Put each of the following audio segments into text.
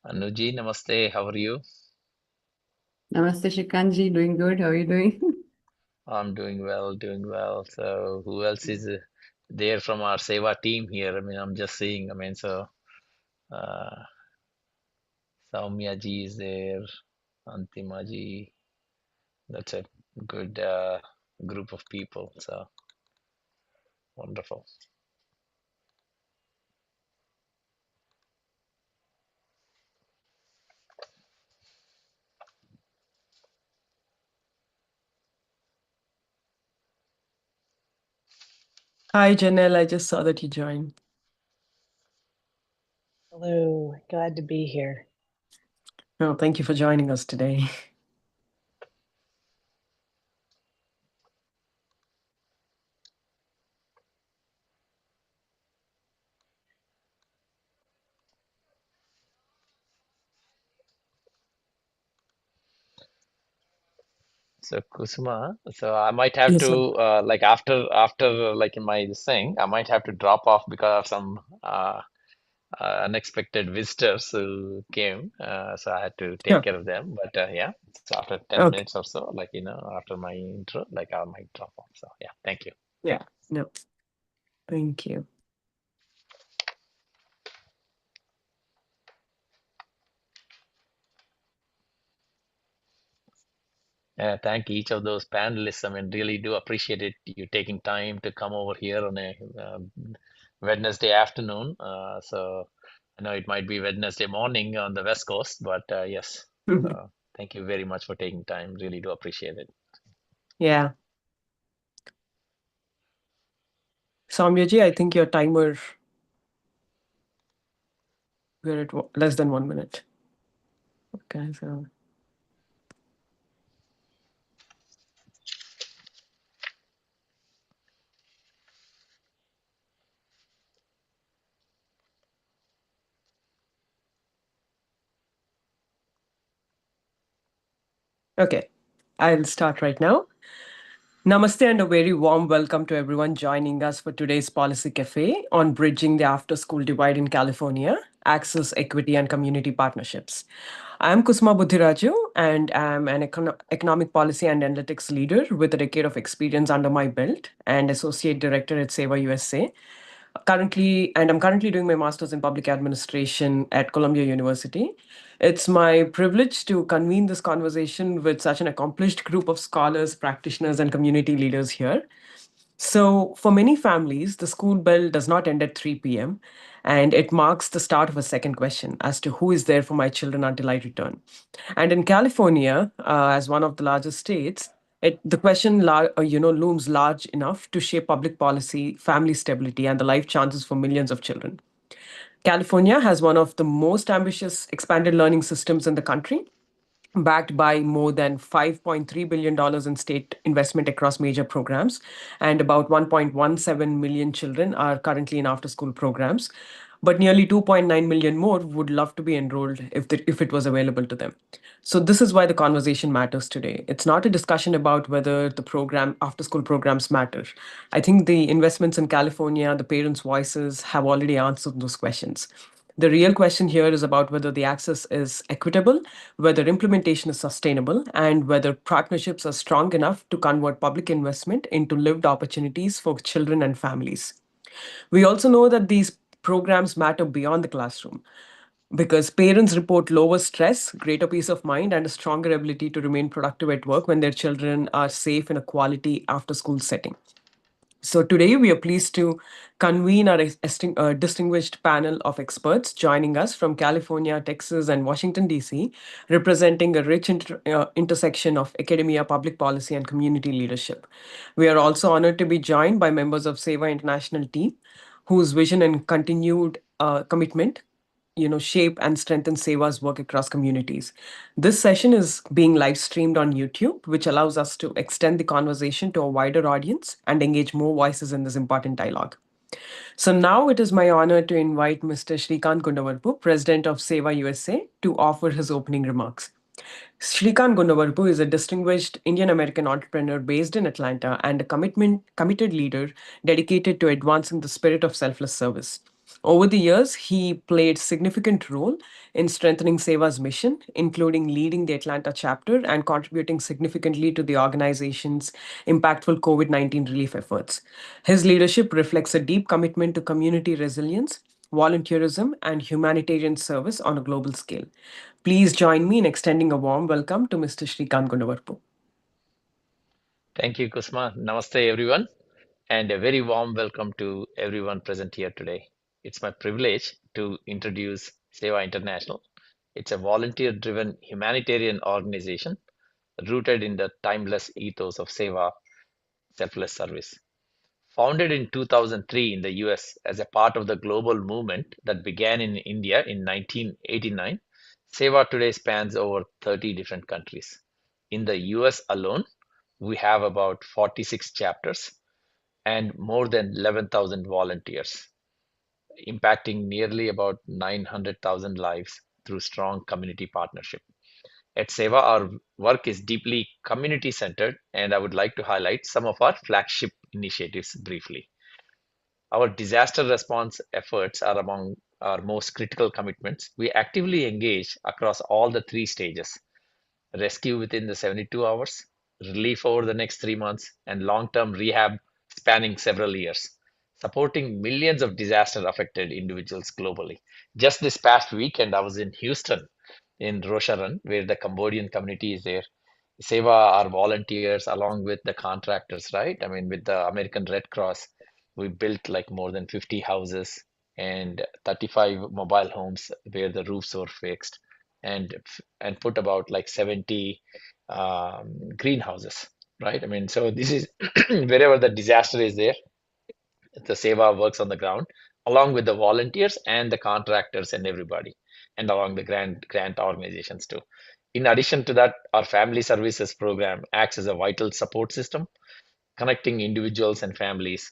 Anuji, namaste. How are you? Namaste, Shikanji. Doing good. How are you doing? I'm doing well, doing well. So, who else is there from our Sewa team here? I mean, I'm just seeing. Uh, Soumya ji is there, Antima ji. That's a good group of people. So, wonderful. Hi, Janelle. I just saw that you joined. Hello, glad to be here. Oh, thank you for joining us today. So, Kusuma, so I might have Yes, sir. to like after like in my this thing, I might have to drop off because of some unexpected visitors who came. So I had to take Sure. care of them. But yeah, so after 10 Okay. minutes or so, like, after my intro, like I might drop off. So yeah, thank you. Yeah. No, thank you. Thank each of those panelists. I mean, really do appreciate it. You taking time to come over here on a Wednesday afternoon. So I know it might be Wednesday morning on the West Coast, but yes. Mhm. So thank you very much for taking time. Really do appreciate it. Yeah. Soumyaji, I think your timer, we're at less than 1 minute. Okay, so. Okay, I'll start right now. Namaste and a very warm welcome to everyone joining us for today's Policy Cafe on bridging the after school divide in California, access, equity, and community partnerships. I'm Kusma Buddhiraju, and I'm an economic policy and analytics leader with a decade of experience under my belt and associate director at Sewa USA. I'm currently doing my master's in public administration at Columbia University. It's my privilege to convene this conversation with such an accomplished group of scholars, practitioners, and community leaders here. So, for many families, the school bell does not end at 3 p.m., and it marks the start of a second question as to who is there for my children until I return. And in California, as one of the largest states, the question looms large enough to shape public policy, family stability, and the life chances for millions of children. California has one of the most ambitious expanded learning systems in the country, backed by more than $5.3 billion in state investment across major programs. And about 1.17 million children are currently in after school programs. But nearly 2.9 million more would love to be enrolled if it was available to them. So, this is why the conversation matters today. It's not a discussion about whether the after school programs matter. I think the investments in California, the parents' voices have already answered those questions. The real question here is about whether the access is equitable, whether implementation is sustainable, and whether partnerships are strong enough to convert public investment into lived opportunities for children and families. We also know that these programs matter beyond the classroom because parents report lower stress, greater peace of mind, and a stronger ability to remain productive at work when their children are safe in a quality after school setting. So today we are pleased to convene our distinguished panel of experts joining us from California, Texas, and Washington, D.C., representing a rich intersection of academia, public policy, and community leadership. We are also honored to be joined by members of SEWA International team, whose vision and continued commitment shape and strengthen Sewa's work across communities. This session is being live streamed on YouTube, which allows us to extend the conversation to a wider audience and engage more voices in this important dialogue. So now it is my honor to invite Mr. Shrikant Gundavarpu, President of Sewa USA, to offer his opening remarks. Shrikant Gundavarpu is a distinguished Indian American entrepreneur based in Atlanta and a committed leader dedicated to advancing the spirit of selfless service. Over the years, he played significant role in strengthening Sewa's mission, including leading the Atlanta chapter and contributing significantly to the organization's impactful COVID-19 relief efforts. His leadership reflects a deep commitment to community resilience, volunteerism, and humanitarian service on a global scale. Please join me in extending a warm welcome to Mr. Shrikant Gundavarpu. Thank you, Kusma. Namaste, everyone, and a very warm welcome to everyone present here today. It's my privilege to introduce Sewa International. It's a volunteer-driven humanitarian organization rooted in the timeless ethos of Sewa, selfless service. Founded in 2003 in the US as a part of the global movement that began in India in 1989, Seva today spans over 30 different countries. In the US alone, we have about 46 chapters and more than 11,000 volunteers, impacting nearly about 900,000 lives through strong community partnership. At Seva, our work is deeply community centered, and I would like to highlight some of our flagship initiatives briefly. Our disaster response efforts are among our most critical commitments. We actively engage across all the three stages: rescue within the 72 hours, relief over the next 3 months, and long term rehab spanning several years, supporting millions of disaster affected individuals globally. Just this past weekend, I was in Houston in Rosharan, where the Cambodian community is there. Seva are volunteers along with the contractors, right? I mean, with the American Red Cross, we built like more than 50 houses and 35 mobile homes where the roofs were fixed, and put about like 70 greenhouses, right? I mean, so this is wherever the disaster is there, the Seva works on the ground along with the volunteers and the contractors and everybody, and along the grant organizations too. In addition to that, our family services program acts as a vital support system, connecting individuals and families,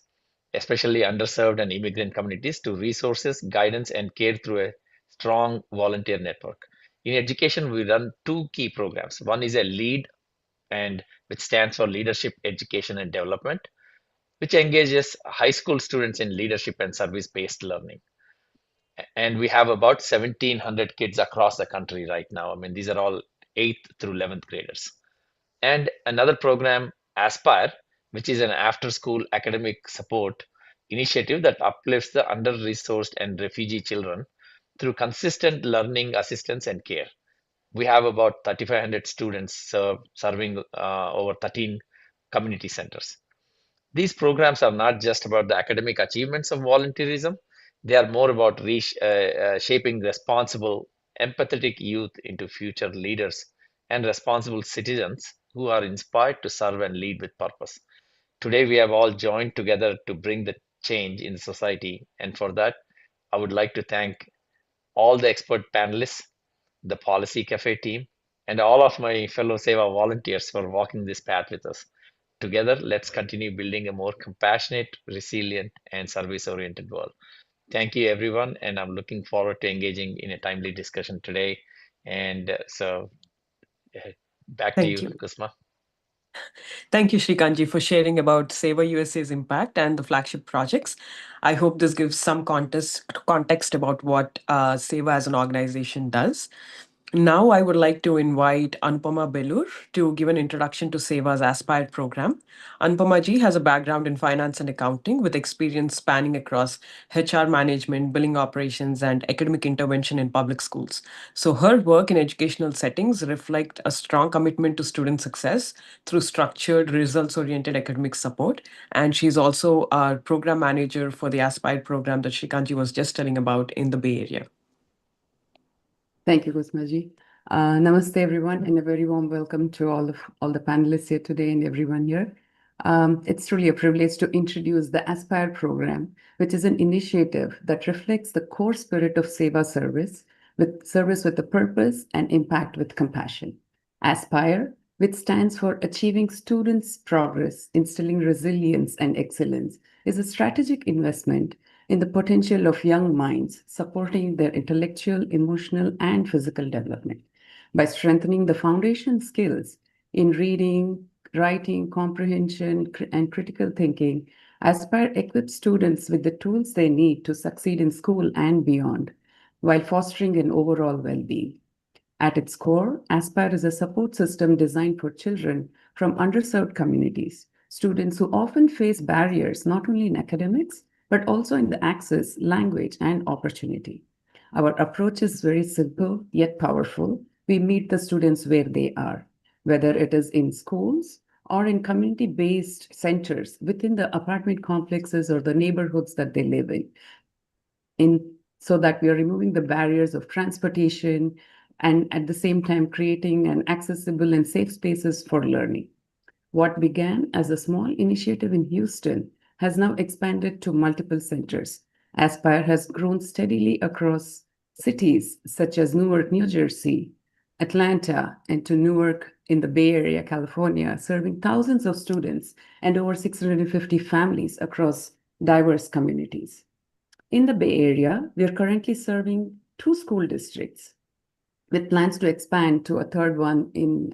especially underserved and immigrant communities, to resources, guidance, and care through a strong volunteer network. In education, we run two key programs. One is a LEAD, and which stands for Leadership, Education, and Development, which engages high school students in leadership and service-based learning. And we have about 1,700 kids across the country right now. I mean, these are all 8th through 11th graders. And another program, Aspire, which is an after-school academic support initiative that uplifts the under-resourced and refugee children through consistent learning assistance and care. We have about 3,500 students serving over 13 community centers. These programs are not just about the academic achievements of volunteerism, they are more about shaping responsible, empathetic youth into future leaders and responsible citizens who are inspired to serve and lead with purpose. Today, we have all joined together to bring the change in society, and for that, I would like to thank all the expert panelists, the Policy Cafe team, and all of my fellow Seva volunteers for walking this path with us. Together, let's continue building a more compassionate, resilient, and service-oriented world. Thank you, everyone, and I'm looking forward to engaging in a timely discussion today. And back to Thank you, you. Kusma. Thank you, Shrikantji, for sharing about Seva USA's impact and the flagship projects. I hope this gives some context about what Seva as an organization does. Now, I would like to invite Anupama Belur to give an introduction to Seva's Aspire program. Anupama ji has a background in finance and accounting with experience spanning across HR management, billing operations, and academic intervention in public schools. So, her work in educational settings reflect a strong commitment to student success through structured, results-oriented academic support. And she's also our program manager for the Aspire program that Shrikantji was just telling about in the Bay Area. Thank you, Kusmaji. Namaste, everyone, and a very warm welcome to all the panelists here today and everyone here. It's truly a privilege to introduce the Aspire program, which is an initiative that reflects the core spirit of Seva service with a purpose and impact with compassion. Aspire, which stands for Achieving Students' Progress, Instilling Resilience and Excellence, is a strategic investment in the potential of young minds, supporting their intellectual, emotional, and physical development. By strengthening the foundation skills in reading, writing, comprehension, and critical thinking, Aspire equips students with the tools they need to succeed in school and beyond, while fostering an overall well being. At its core, Aspire is a support system designed for children from underserved communities, students who often face barriers not only in academics, but also in the access, language, and opportunity. Our approach is very simple yet powerful. We meet the students where they are, whether it is in schools or in community based centers within the apartment complexes or the neighborhoods that they live in so that we are removing the barriers of transportation and at the same time creating an accessible and safe spaces for learning. What began as a small initiative in Houston has now expanded to multiple centers. Aspire has grown steadily across cities such as Newark, New Jersey, Atlanta, and to Newark in the Bay Area, California, serving thousands of students and over 650 families across diverse communities. In the Bay Area, we are currently serving two school districts with plans to expand to a third one in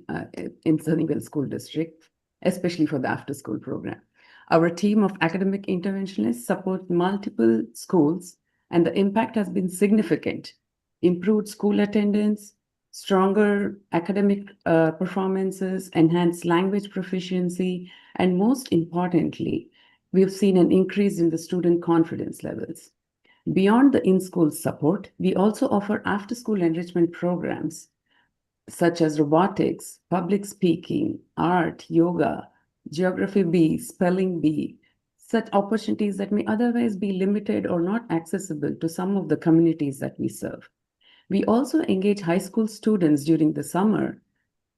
Sunnyvale School District, especially for the after school program. Our team of academic interventionists support multiple schools, and the impact has been significant. Improved school attendance, stronger academic performances, enhanced language proficiency, and most importantly, we've seen an increase in the student confidence levels. Beyond the in school support, we also offer after school enrichment programs such as robotics, public speaking, art, yoga, geography B, spelling bee, such opportunities that may otherwise be limited or not accessible to some of the communities that we serve. We also engage high school students during the summer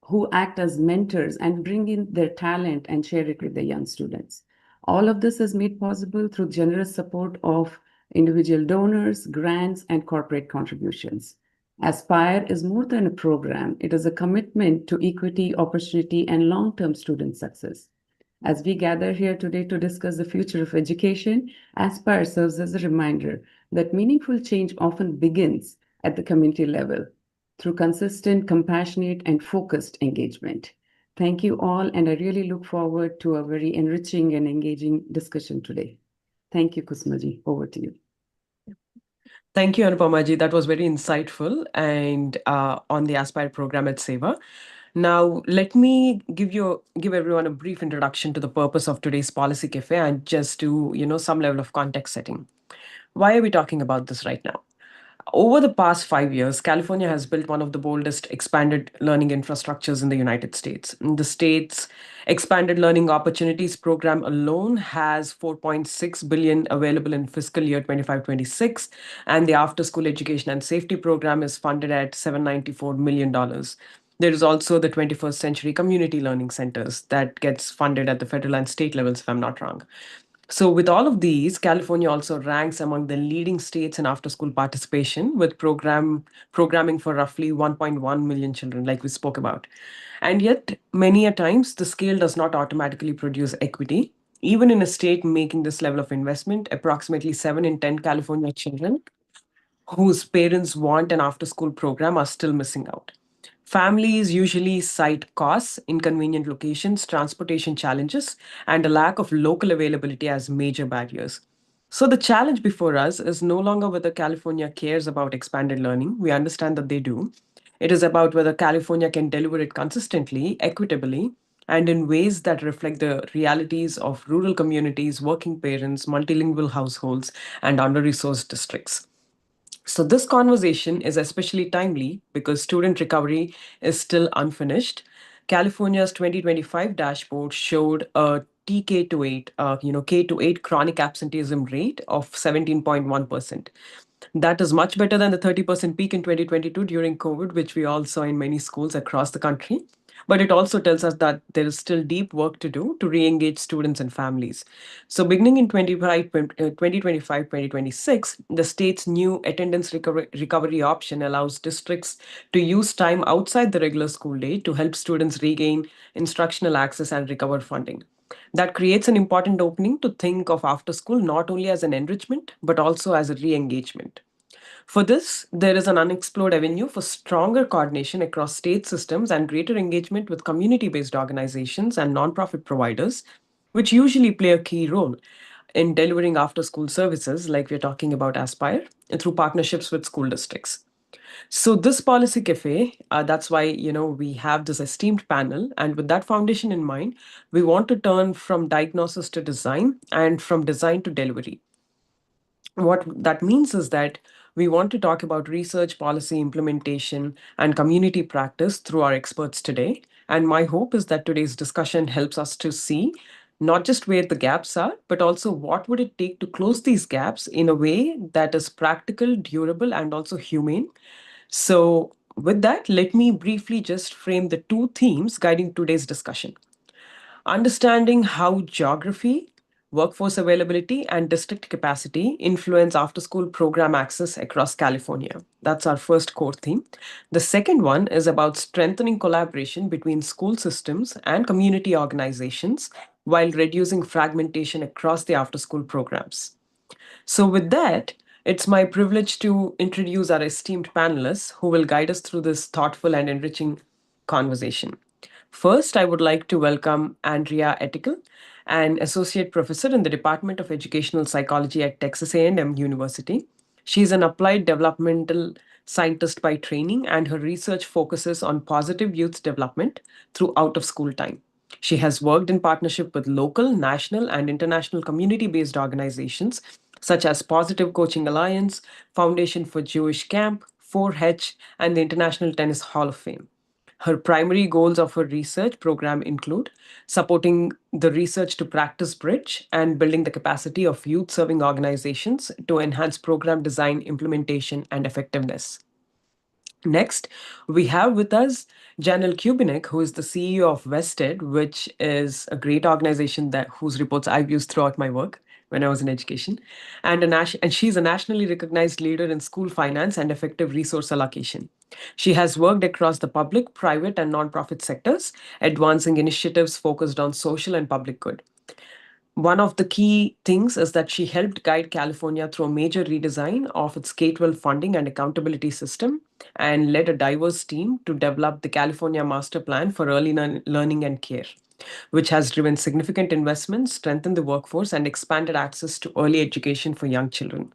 who act as mentors and bring in their talent and share it with the young students. All of this is made possible through generous support of individual donors, grants, and corporate contributions. Aspire is more than a program, it is a commitment to equity, opportunity, and long term student success. As we gather here today to discuss the future of education, Aspire serves as a reminder that meaningful change often begins at the community level through consistent, compassionate, and focused engagement. Thank you all, and I really look forward to a very enriching and engaging discussion today. Thank you, Kusmaji. Over to you. Thank you, Anupamaji. That was very insightful and on the Aspire program at Sewa. Now, let me give everyone a brief introduction to the purpose of today's Policy Cafe and just to some level of context setting. Why are we talking about this right now? Over the past 5 years, California has built one of the boldest expanded learning infrastructures in the United States. The state's expanded learning opportunities program alone has 4.6 billion available in fiscal year 25-26, and the after school education and safety program is funded at $794 million. There is also the 21st Century Community Learning Centers that gets funded at the federal and state levels, if I'm not wrong. So, with all of these, California also ranks among the leading states in after-school participation, with programming for roughly 1.1 million children, like we spoke about. And yet, many a times, the scale does not automatically produce equity. Even in a state making this level of investment, approximately 7 in 10 California children whose parents want an after school program are still missing out. Families usually cite costs, inconvenient locations, transportation challenges, and a lack of local availability as major barriers. So, the challenge before us is no longer whether California cares about expanded learning. We understand that they do. It is about whether California can deliver it consistently, equitably, and in ways that reflect the realities of rural communities, working parents, multilingual households, and under resourced districts. So, this conversation is especially timely because student recovery is still unfinished. California's 2025 dashboard showed a TK to 8, K to 8 chronic absenteeism rate of 17.1%. That is much better than the 30% peak in 2022 during COVID, which we all saw in many schools across the country. But it also tells us that there is still deep work to do to re engage students and families. So, beginning in 2026, the state's new attendance recovery option allows districts to use time outside the regular school day to help students regain instructional access and recover funding. That creates an important opening to think of after school not only as an enrichment, but also as a re engagement. For this, there is an unexplored avenue for stronger coordination across state systems and greater engagement with community based organizations and nonprofit providers, which usually play a key role. in delivering after school services, like we're talking about Aspire, through partnerships with school districts. So this policy cafe, that's why we have this esteemed panel, and with that foundation in mind, we want to turn from diagnosis to design and from design to delivery. What that means is that we want to talk about research, policy, implementation, and community practice through our experts today. And my hope is that today's discussion helps us to see not just where the gaps are, but also what would it take to close these gaps in a way that is practical, durable, and also humane. So, with that, let me briefly just frame the two themes guiding today's discussion. Understanding how geography, workforce availability, and district capacity influence after school program access across California. That's our first core theme. The second one is about strengthening collaboration between school systems and community organizations while reducing fragmentation across the after school programs. So, with that, it's my privilege to introduce our esteemed panelists who will guide us through this thoughtful and enriching conversation. First, I would like to welcome Andrea Etical, an associate professor in the Department of Educational Psychology at Texas A&M University. She's an applied developmental scientist by training, and her research focuses on positive youth development through out of school time. She has worked in partnership with local, national, and international community based organizations such as Positive Coaching Alliance, Foundation for Jewish Camp, 4H, and the International Tennis Hall of Fame. Her primary goals of her research program include supporting the research to practice bridge and building the capacity of youth serving organizations to enhance program design, implementation, and effectiveness. Next, we have with us Janel Kubinek, who is the CEO of Vested, which is a great organization that whose reports I've used throughout my work when I was in education, and she's a nationally recognized leader in school finance and effective resource allocation. She has worked across the public, private, and nonprofit sectors, advancing initiatives focused on social and public good. One of the key things is that she helped guide California through a major redesign of its K 12 funding and accountability system and led a diverse team to develop the California Master Plan for Early Learning and Care, which has driven significant investments, strengthened the workforce, and expanded access to early education for young children.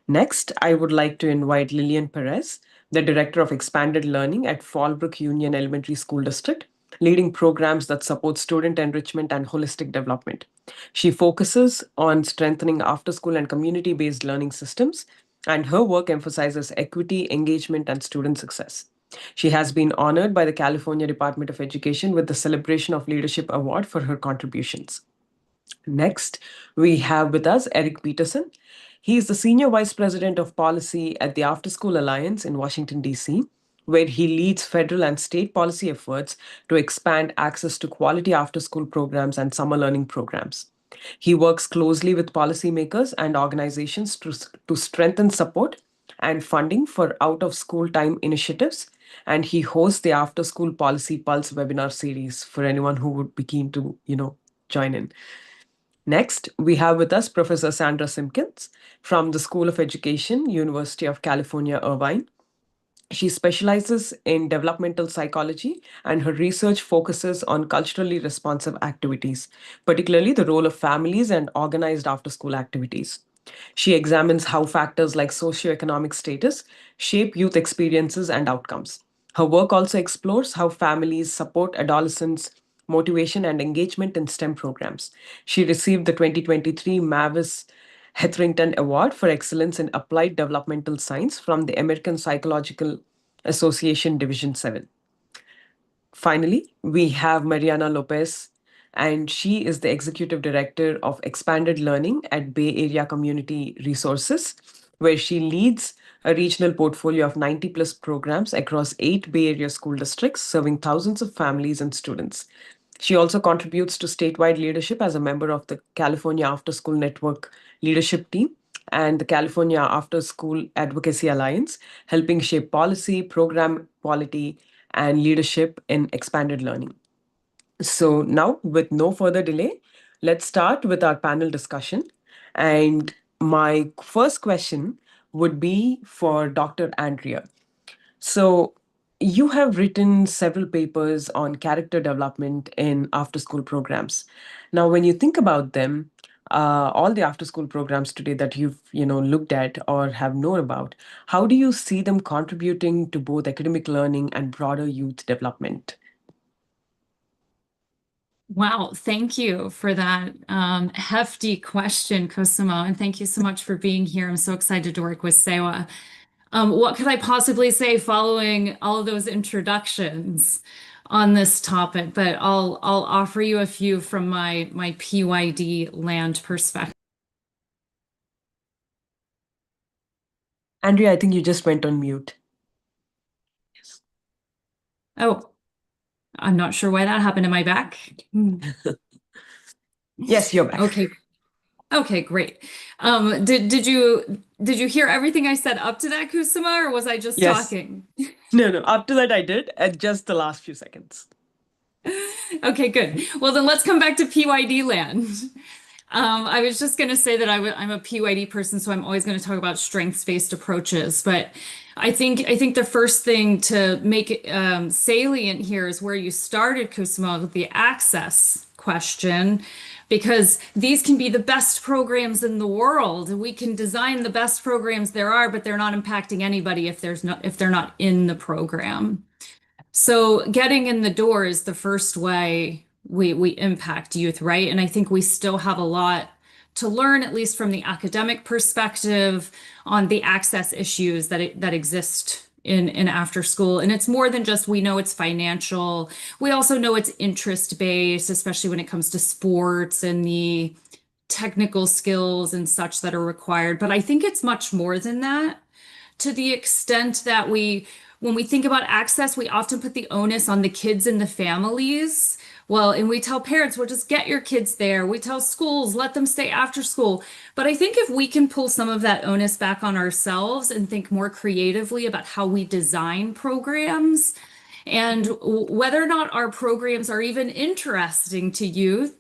Next, I would like to invite Lillian Perez, the Director of Expanded Learning at Fallbrook Union Elementary School District, leading programs that support student enrichment and holistic development. She focuses on strengthening after school and community based learning systems, and her work emphasizes equity, engagement, and student success. She has been honored by the California Department of Education with the Celebration of Leadership Award for her contributions. Next, we have with us Eric Peterson. He is the Senior Vice President of Policy at the After School Alliance in Washington, D.C., where he leads federal and state policy efforts to expand access to quality after school programs and summer learning programs. He works closely with policymakers and organizations to strengthen support and funding for out of school time initiatives. And he hosts the After School Policy Pulse webinar series for anyone who would be keen to, join in. Next, we have with us Professor Sandra Simpkins from the School of Education, University of California, Irvine. She specializes in developmental psychology, and her research focuses on culturally responsive activities, particularly the role of families and organized after school activities. She examines how factors like socioeconomic status shape youth experiences and outcomes. Her work also explores how families support adolescents' motivation and engagement in STEM programs. She received the 2023 Mavis Hetherington Award for Excellence in Applied Developmental Science from the American Psychological Association Division 7. Finally, we have Mariana Lopez, and she is the Executive Director of Expanded Learning at Bay Area Community Resources, where she leads a regional portfolio of 90 plus programs across 8 Bay Area school districts, serving thousands of families and students. She also contributes to statewide leadership as a member of the California After School Network leadership team and the California After School Advocacy Alliance, helping shape policy, program quality, and leadership in expanded learning. So, now, with no further delay, let's start with our panel discussion. And my first question would be for Dr. Andrea. So, you have written several papers on character development in after school programs. Now, when you think about them, all the after school programs today that you've looked at or have known about, how do you see them contributing to both academic learning and broader youth development? Wow, thank you for that hefty question, Cosimo, and thank you so much for being here. I'm so excited to work with Sewa. What could I possibly say following all of those introductions on this topic? But I'll offer you a few from my PYD land perspective. Andrea, I think you just went on mute. Yes. Oh, I'm not sure why that happened. Am I back? Yes, you're back. Okay. Okay, great. Did you hear everything I said up to that, Kusuma, or was I just Yes. talking? No, up to that I did, at just the last few seconds. Okay, good. Well, then let's come back to PYD land. I was just going to say that I'm a PYD person, so I'm always going to talk about strengths-based approaches. But I think the first thing to make it salient here is where you started, Kusuma, with the access question, because these can be the best programs in the world. We can design the best programs there are, but they're not impacting anybody if they're not in the program. So getting in the door is the first way we impact youth, right? And I think we still have a lot to learn, at least from the academic perspective, on the access issues that exist in after school. And it's more than just we know it's financial. We also know it's interest based, especially when it comes to sports and the technical skills and such that are required. But I think it's much more than that, to the extent that when we think about access, we often put the onus on the kids and the families. Well, and we tell parents, well, just get your kids there. We tell schools, let them stay after school. But I think if we can pull some of that onus back on ourselves and think more creatively about how we design programs and whether or not our programs are even interesting to youth,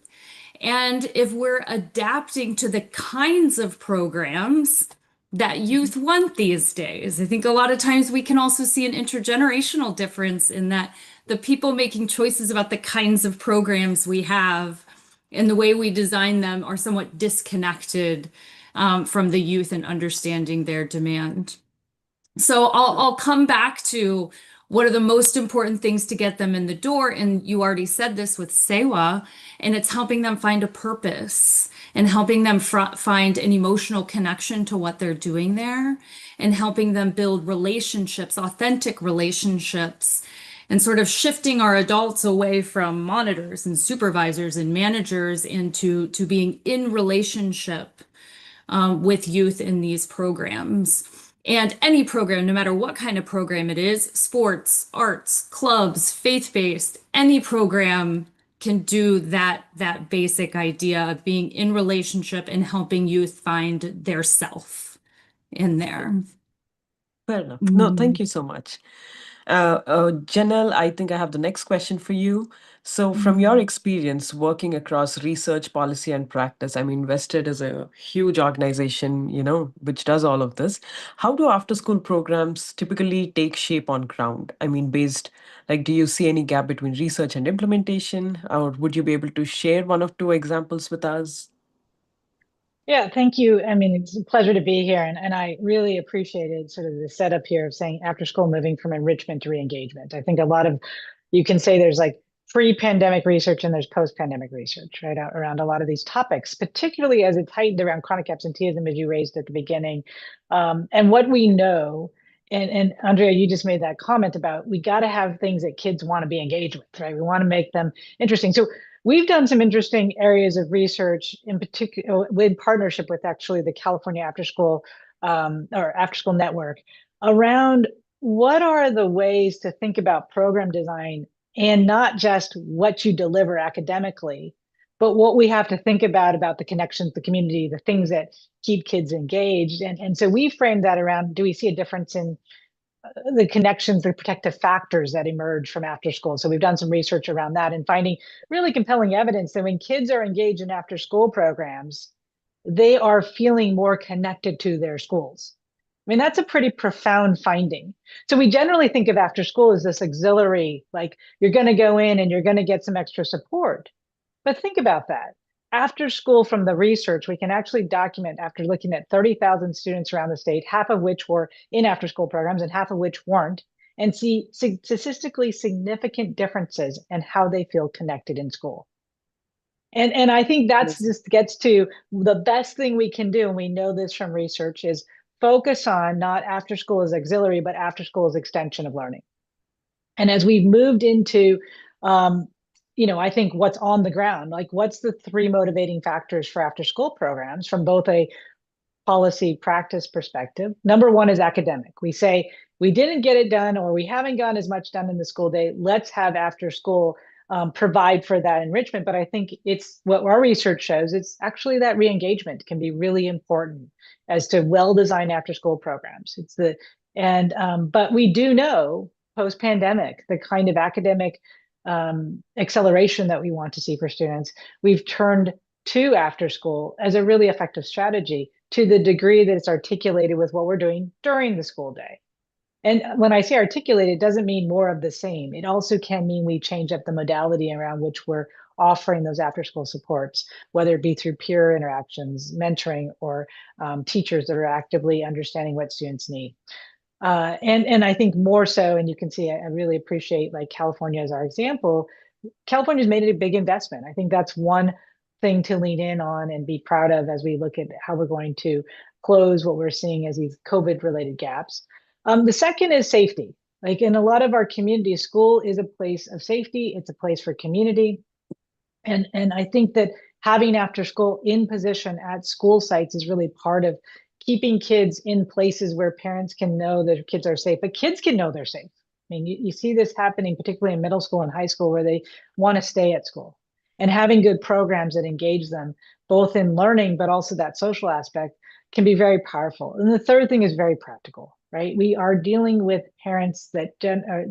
and if we're adapting to the kinds of programs that youth want these days. I think a lot of times we can also see an intergenerational difference in that the people making choices about the kinds of programs we have and the way we design them are somewhat disconnected from the youth and understanding their demand. So I'll come back to what are the most important things to get them in the door. And you already said this with Sewa, and it's helping them find a purpose and helping them find an emotional connection to what they're doing there and helping them build relationships, authentic relationships, and sort of shifting our adults away from monitors and supervisors and managers into being in relationship with youth in these programs. And any program, no matter what kind of program it is, sports, arts, clubs, faith-based, any program can do that basic idea of being in relationship and helping youth find their self in there. Fair enough. No, thank you so much. Janelle, I think I have the next question for you. So, from your experience working across research, policy, and practice, I mean, Vested is a huge organization, which does all of this. How do after-school programs typically take shape on ground? I mean, do you see any gap between research and implementation, or would you be able to share one or two examples with us? Yeah, thank you. I mean, it's a pleasure to be here. And I really appreciated sort of the setup here of saying after school moving from enrichment to re-engagement. I think you can say there's like pre-pandemic research and there's post-pandemic research, right, around a lot of these topics, particularly as it's heightened around chronic absenteeism, as you raised at the beginning. And what we know, and Andrea, you just made that comment about we got to have things that kids want to be engaged with, right? We want to make them interesting. So we've done some interesting areas of research, in particular, in partnership with actually the California After School or After School Network, around what are the ways to think about program design and not just what you deliver academically, but what we have to think about the connections, the community, the things that keep kids engaged. And so we framed that around, do we see a difference in the connections, the protective factors that emerge from after school? So we've done some research around that and finding really compelling evidence that when kids are engaged in after school programs, they are feeling more connected to their schools. I mean, that's a pretty profound finding. So we generally think of after school as this auxiliary, like you're going to go in and you're going to get some extra support. But think about that. after school, from the research, we can actually document, after looking at 30,000 students around the state, half of which were in after school programs and half of which weren't, and see statistically significant differences in how they feel connected in school. And I think that's just gets to the best thing we can do, and we know this from research, is focus on not after school as auxiliary, but after school as extension of learning. And as we've moved into, I think what's on the ground, like what's the three motivating factors for after school programs from both a policy practice perspective. Number one is academic. We say we didn't get it done, or we haven't gotten as much done in the school day. Let's have after school provide for that enrichment. But I think it's what our research shows. It's actually that re-engagement can be really important as to well-designed after-school programs. But we do know post-pandemic the kind of academic acceleration that we want to see for students. We've turned to after school as a really effective strategy to the degree that it's articulated with what we're doing during the school day. And when I say articulate, it doesn't mean more of the same. It also can mean we change up the modality around which we're offering those after school supports, whether it be through peer interactions, mentoring, or teachers that are actively understanding what students need. And I think more so, and you can see, I really appreciate like California as our example. California's made a big investment. I think that's one thing to lean in on and be proud of as we look at how we're going to close what we're seeing as these COVID-related gaps. The second is safety. Like in a lot of our communities, school is a place of safety. It's a place for community. And I think that having after school in position at school sites is really part of keeping kids in places where parents can know their kids are safe, but kids can know they're safe. I mean, you see this happening, particularly in middle school and high school, where they want to stay at school. And having good programs that engage them, both in learning, but also that social aspect, can be very powerful. And the third thing is very practical, right? We are dealing with parents that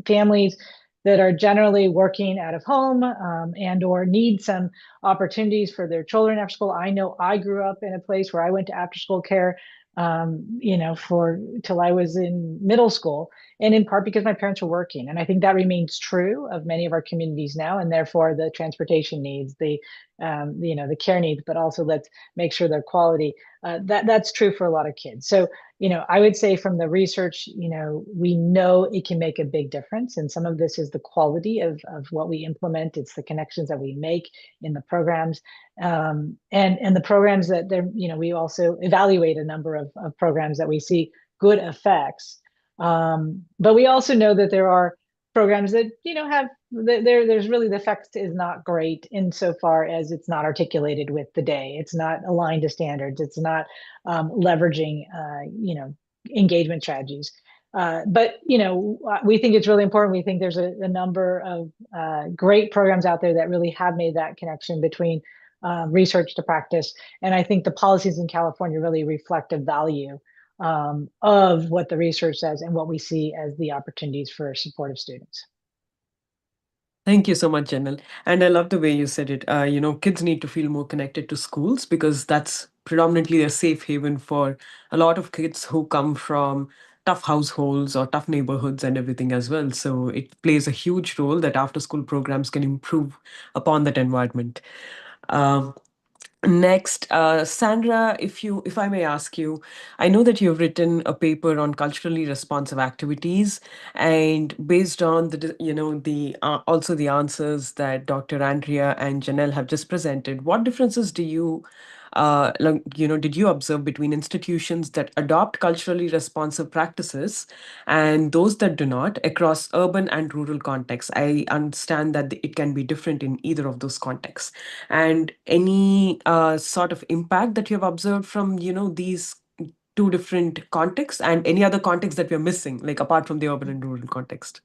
families that are generally working out of home and or need some opportunities for their children after school. I know I grew up in a place where I went to after school care for till I was in middle school, and in part because my parents were working. And I think that remains true of many of our communities now, and therefore the transportation needs, the care needs, but also let's make sure they're quality. That's true for a lot of kids. So, I would say from the research, we know it can make a big difference. And some of this is the quality of what we implement. It's the connections that we make in the programs. And the programs that we also evaluate a number of programs that we see good effects. But we also know that there are programs that there's really the effect is not great insofar as it's not articulated with the day. It's not aligned to standards. It's not leveraging engagement strategies. But we think it's really important. We think there's a number of great programs out there that really have made that connection between research to practice. And I think the policies in California really reflect a value of what the research says and what we see as the opportunities for supportive students. Thank you so much, Janelle. And I love the way you said it. Kids need to feel more connected to schools because that's predominantly a safe haven for a lot of kids who come from tough households or tough neighborhoods and everything as well. So it plays a huge role that after school programs can improve upon that environment. Next, Sandra, if I may ask you, I know that you've written a paper on culturally responsive activities, and based on also the answers that Dr. Andrea and Janelle have just presented, what differences did you observe between institutions that adopt culturally responsive practices and those that do not across urban and rural contexts? I understand that it can be different in either of those contexts. And any sort of impact that you have observed from, these two different contexts, and any other context that we're missing, like apart from the urban and rural context?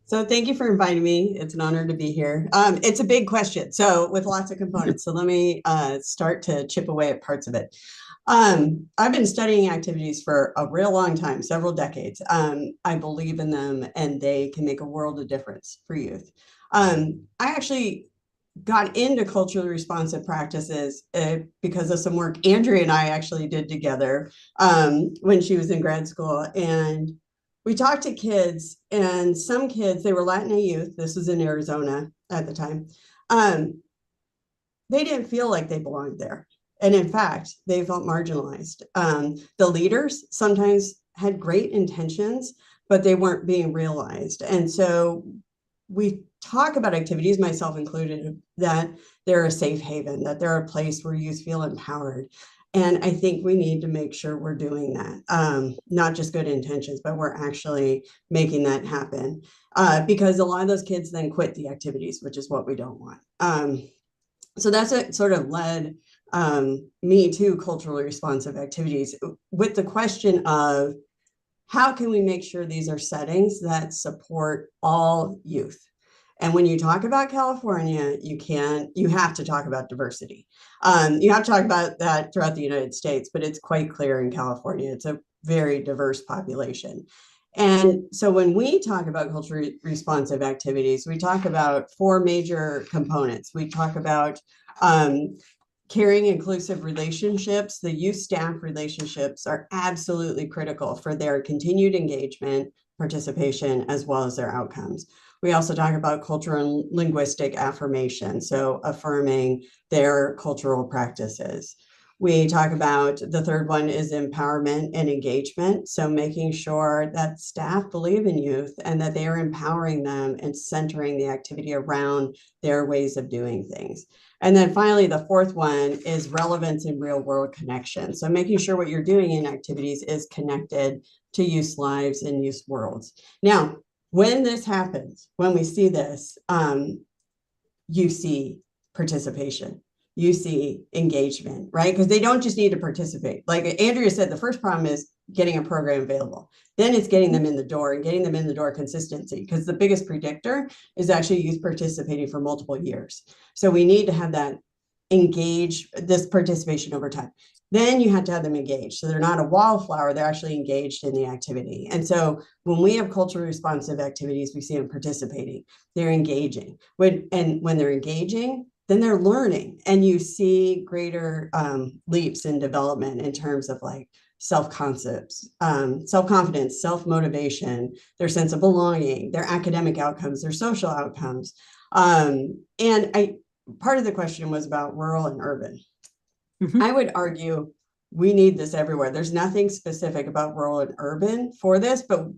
So thank you for inviting me. It's an honor to be here. It's a big question, so with lots of components. So let me start to chip away at parts of it. I've been studying activities for a real long time, several decades. I believe in them, and they can make a world of difference for youth. I actually got into culturally responsive practices because of some work Andrea and I actually did together when she was in grad school. And we talked to kids, and some kids, they were Latina youth. This was in Arizona at the time. they didn't feel like they belonged there. And in fact, they felt marginalized. The leaders sometimes had great intentions, but they weren't being realized. And so we talk about activities, myself included, that they're a safe haven, that they're a place where youth feel empowered. And I think we need to make sure we're doing that, not just good intentions, but we're actually making that happen. Because a lot of those kids then quit the activities, which is what we don't want. So that's what sort of led me to culturally responsive activities, with the question of how can we make sure these are settings that support all youth? And when you talk about California, you have to talk about diversity. You have to talk about that throughout the United States, but it's quite clear in California. It's a very diverse population. And so when we talk about culturally responsive activities, we talk about 4 major components. We talk about caring, inclusive relationships. The youth staff relationships are absolutely critical for their continued engagement, participation, as well as their outcomes. We also talk about cultural and linguistic affirmation, so affirming their cultural practices. We talk about, the third one is empowerment and engagement. So making sure that staff believe in youth and that they are empowering them and centering the activity around their ways of doing things. And then finally, the fourth one is relevance and real world connection. So making sure what you're doing in activities is connected to youth lives and youth worlds. Now, when this happens, when we see this, you see participation, you see engagement, right? Because they don't just need to participate. Like Andrea said, the first problem is getting a program available. Then it's getting them in the door and getting them in the door consistency, because the biggest predictor is actually youth participating for multiple years. So we need to have that this participation over time. Then you have to have them engaged. So they're not a wallflower, they're actually engaged in the activity. And so when we have culturally responsive activities, we see them participating, they're engaging. When they're engaging, then they're learning, and you see greater leaps in development in terms of like self-concepts, self-confidence, self-motivation, their sense of belonging, their academic outcomes, their social outcomes. Part of the question was about rural and urban. Mm-hmm. I would argue we need this everywhere. There's nothing specific about rural and urban for this, but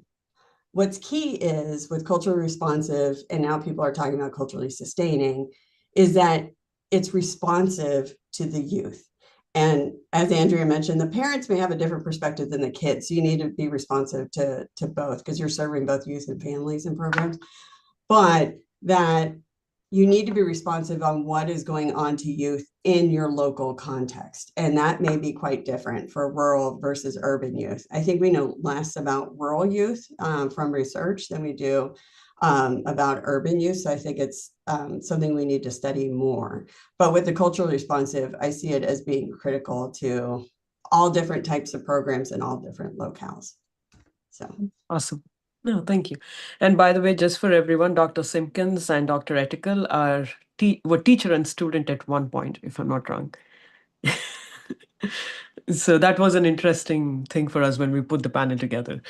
what's key is with culturally responsive, and now people are talking about culturally sustaining, is that it's responsive to the youth. And as Andrea mentioned, the parents may have a different perspective than the kids. So you need to be responsive to both, because you're serving both youth and families and programs. But that you need to be responsive on what is going on to youth in your local context. And that may be quite different for rural versus urban youth. I think we know less about rural youth from research than we do about urban youth. So I think it's something we need to study more. But with the culturally responsive, I see it as being critical to all different types of programs in all different locales. So awesome. No, thank you. And by the way, just for everyone, Dr. Simpkins and Dr. Etical were teacher and student at one point, if I'm not wrong. So that was an interesting thing for us when we put the panel together.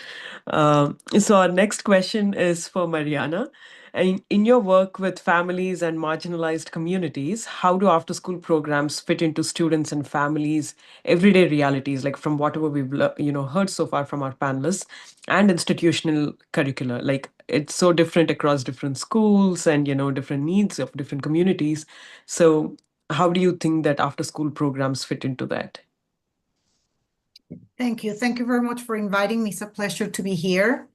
So our next question is for Mariana. In your work with families and marginalized communities, how do after-school programs fit into students and families' everyday realities, like from whatever we've heard so far from our panelists, and institutional curricula? Like it's so different across different schools and different needs of different communities. So how do you think that after-school programs fit into that? Thank you. Thank you very much for inviting me. It's a pleasure to be here.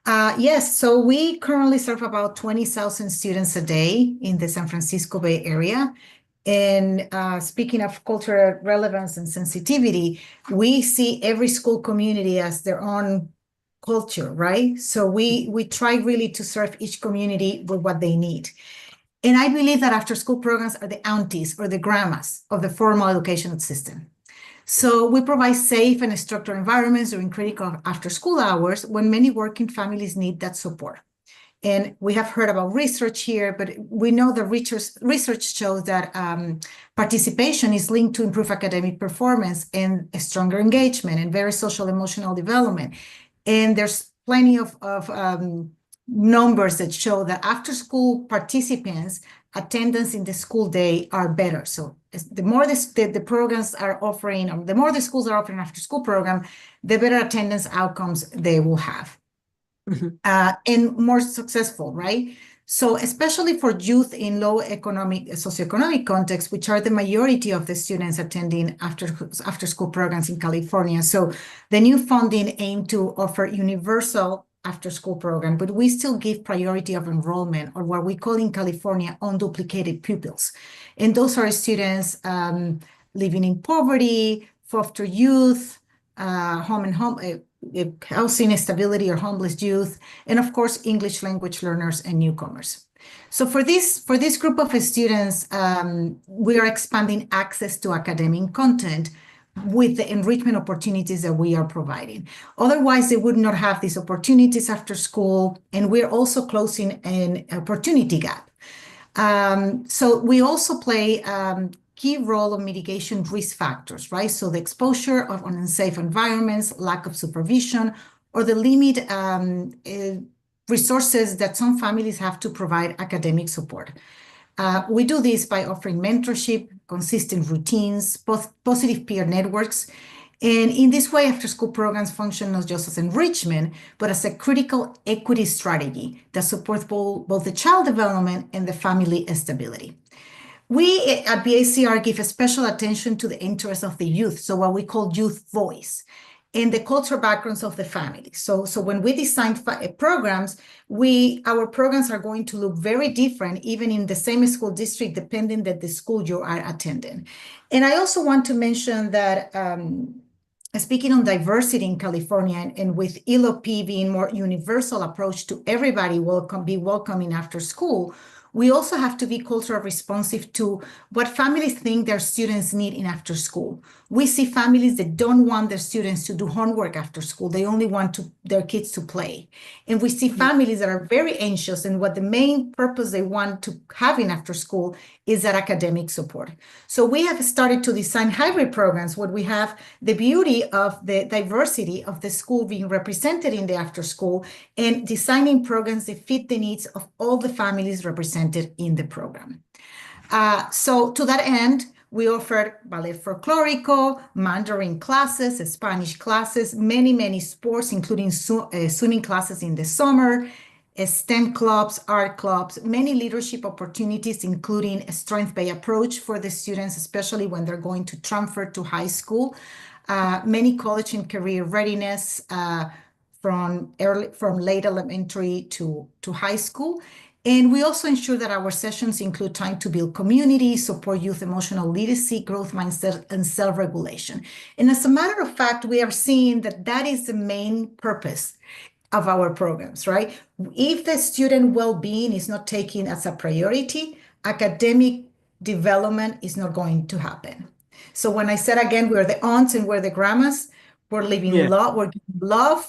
Yes, so we currently serve about 20,000 students a day in the San Francisco Bay Area. And speaking of cultural relevance and sensitivity, we see every school community as their own culture, right? So we try really to serve each community with what they need. And I believe that after-school programs are the aunties or the grandmas of the formal education system. So we provide safe and structured environments during critical after-school hours when many working families need that support. And we have heard about research here, but we know the research shows that participation is linked to improved academic performance and a stronger engagement and very social emotional development. And there's plenty of numbers that show that after school participants attendance in the school day are better. So the more the programs are offering, or the more the schools are offering after school program, the better attendance outcomes they will have. And more successful, right? So especially for youth in low socioeconomic contexts, which are the majority of the students attending after school programs in California. So the new funding aimed to offer universal after school program, but we still give priority of enrollment, or what we call in California unduplicated pupils. And those are students living in poverty, foster youth, housing instability or homeless youth, and of course, English language learners and newcomers. So for this group of students, we are expanding access to academic content with the enrichment opportunities that we are providing. Otherwise, they would not have these opportunities after school, and we're also closing an opportunity gap. So we also play key role of mitigation risk factors, right? So the exposure of unsafe environments, lack of supervision, or the limit resources that some families have to provide academic support. We do this by offering mentorship, consistent routines, positive peer networks. And in this way, after-school programs function not just as enrichment, but as a critical equity strategy that supports both the child development and the family stability. We at BACR give a special attention to the interests of the youth, so what we call youth voice, and the cultural backgrounds of the family. So when we design programs, our programs are going to look very different, even in the same school district, depending on the school you are attending. And I also want to mention that speaking on diversity in California, and with ELOP being more universal approach to everybody welcoming after school, we also have to be culturally responsive to what families think their students need in after school. We see families that don't want their students to do homework after school. They only want their kids to play. And we see families that are very anxious, and what the main purpose they want to have in after school is that academic support. So we have started to design hybrid programs where we have the beauty of the diversity of the school being represented in the after school, and designing programs that fit the needs of all the families represented in the program. So to that end, we offered ballet folklorico, Mandarin classes, Spanish classes, many sports, including swimming classes in the summer, STEM clubs, art clubs, many leadership opportunities, including a strength-based approach for the students, especially when they're going to transfer to high school, many college and career readiness from late elementary to high school. And we also ensure that our sessions include time to build community, support youth emotional literacy, growth mindset, and self-regulation. And as a matter of fact, we are seeing that is the main purpose of our programs, right? If the student well-being is not taken as a priority, academic development is not going to happen. So when I said again, we're the aunts and we're the grandmas, we're living love, we're giving love,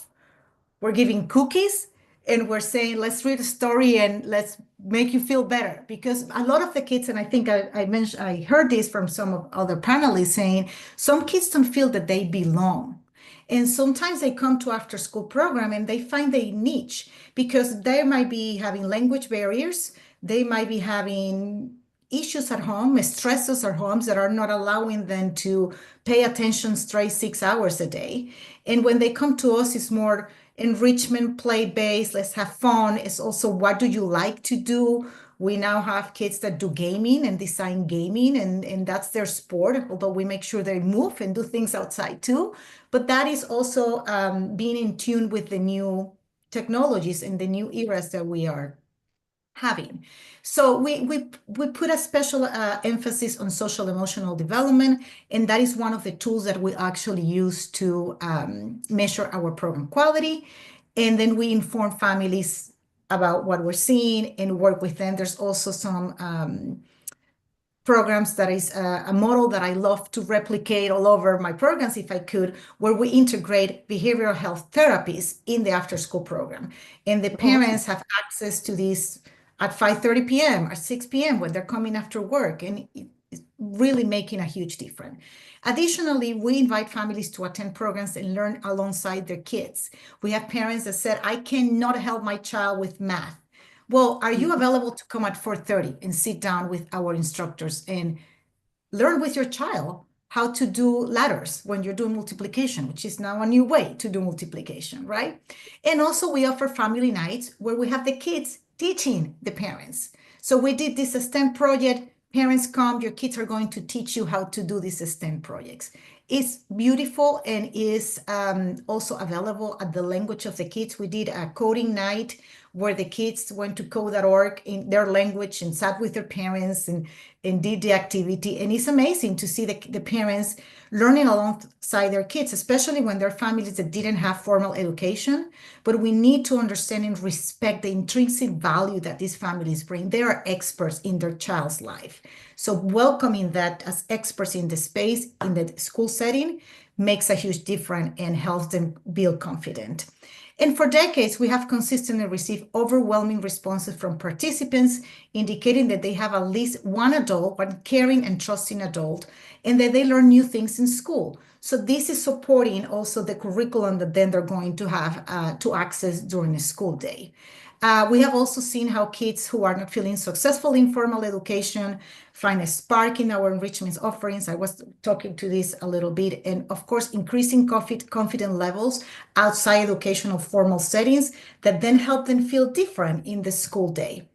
we're giving cookies, and we're saying, let's read a story and let's make you feel better. Because a lot of the kids, and I think I heard this from some of other panelists saying, some kids don't feel that they belong. And sometimes they come to after school program and they find a niche because they might be having language barriers. They might be having issues at home, stresses at homes that are not allowing them to pay attention straight 6 hours a day. And when they come to us, it's more enrichment, play-based, let's have fun. It's also, what do you like to do? We now have kids that do gaming and design gaming, and that's their sport, although we make sure they move and do things outside too. But that is also being in tune with the new technologies and the new eras that we are having. So we put a special emphasis on social emotional development, and that is one of the tools that we actually use to measure our program quality. And then we inform families about what we're seeing and work with them. There's also some programs that is a model that I love to replicate all over my programs if I could, where we integrate behavioral health therapies in the after school program. And the parents have access to these at 5:30 p.m. or 6 p.m. when they're coming after work. And really making a huge difference. Additionally, we invite families to attend programs and learn alongside their kids. We have parents that said, I cannot help my child with math. Well, are you available to come at 4:30 and sit down with our instructors and learn with your child how to do ladders when you're doing multiplication, which is now a new way to do multiplication, right? And also we offer family nights where we have the kids teaching the parents. So we did this STEM project. Parents come, your kids are going to teach you how to do these STEM projects. It's beautiful and is also available at the language of the kids. We did a coding night where the kids went to code.org in their language and sat with their parents and did the activity. And it's amazing to see the parents learning alongside their kids, especially when they're families that didn't have formal education. But we need to understand and respect the intrinsic value that these families bring. They are experts in their child's life. So welcoming that as experts in the space, in the school setting, makes a huge difference and helps them build confidence. And for decades, we have consistently received overwhelming responses from participants indicating that they have at least one adult, one caring and trusting adult, and that they learn new things in school. So this is supporting also the curriculum that then they're going to have to access during the school day. We have also seen how kids who are not feeling successful in formal education find a spark in our enrichment offerings. I was talking to this a little bit. And of course, increasing confidence levels outside educational formal settings that then help them feel different in the school day.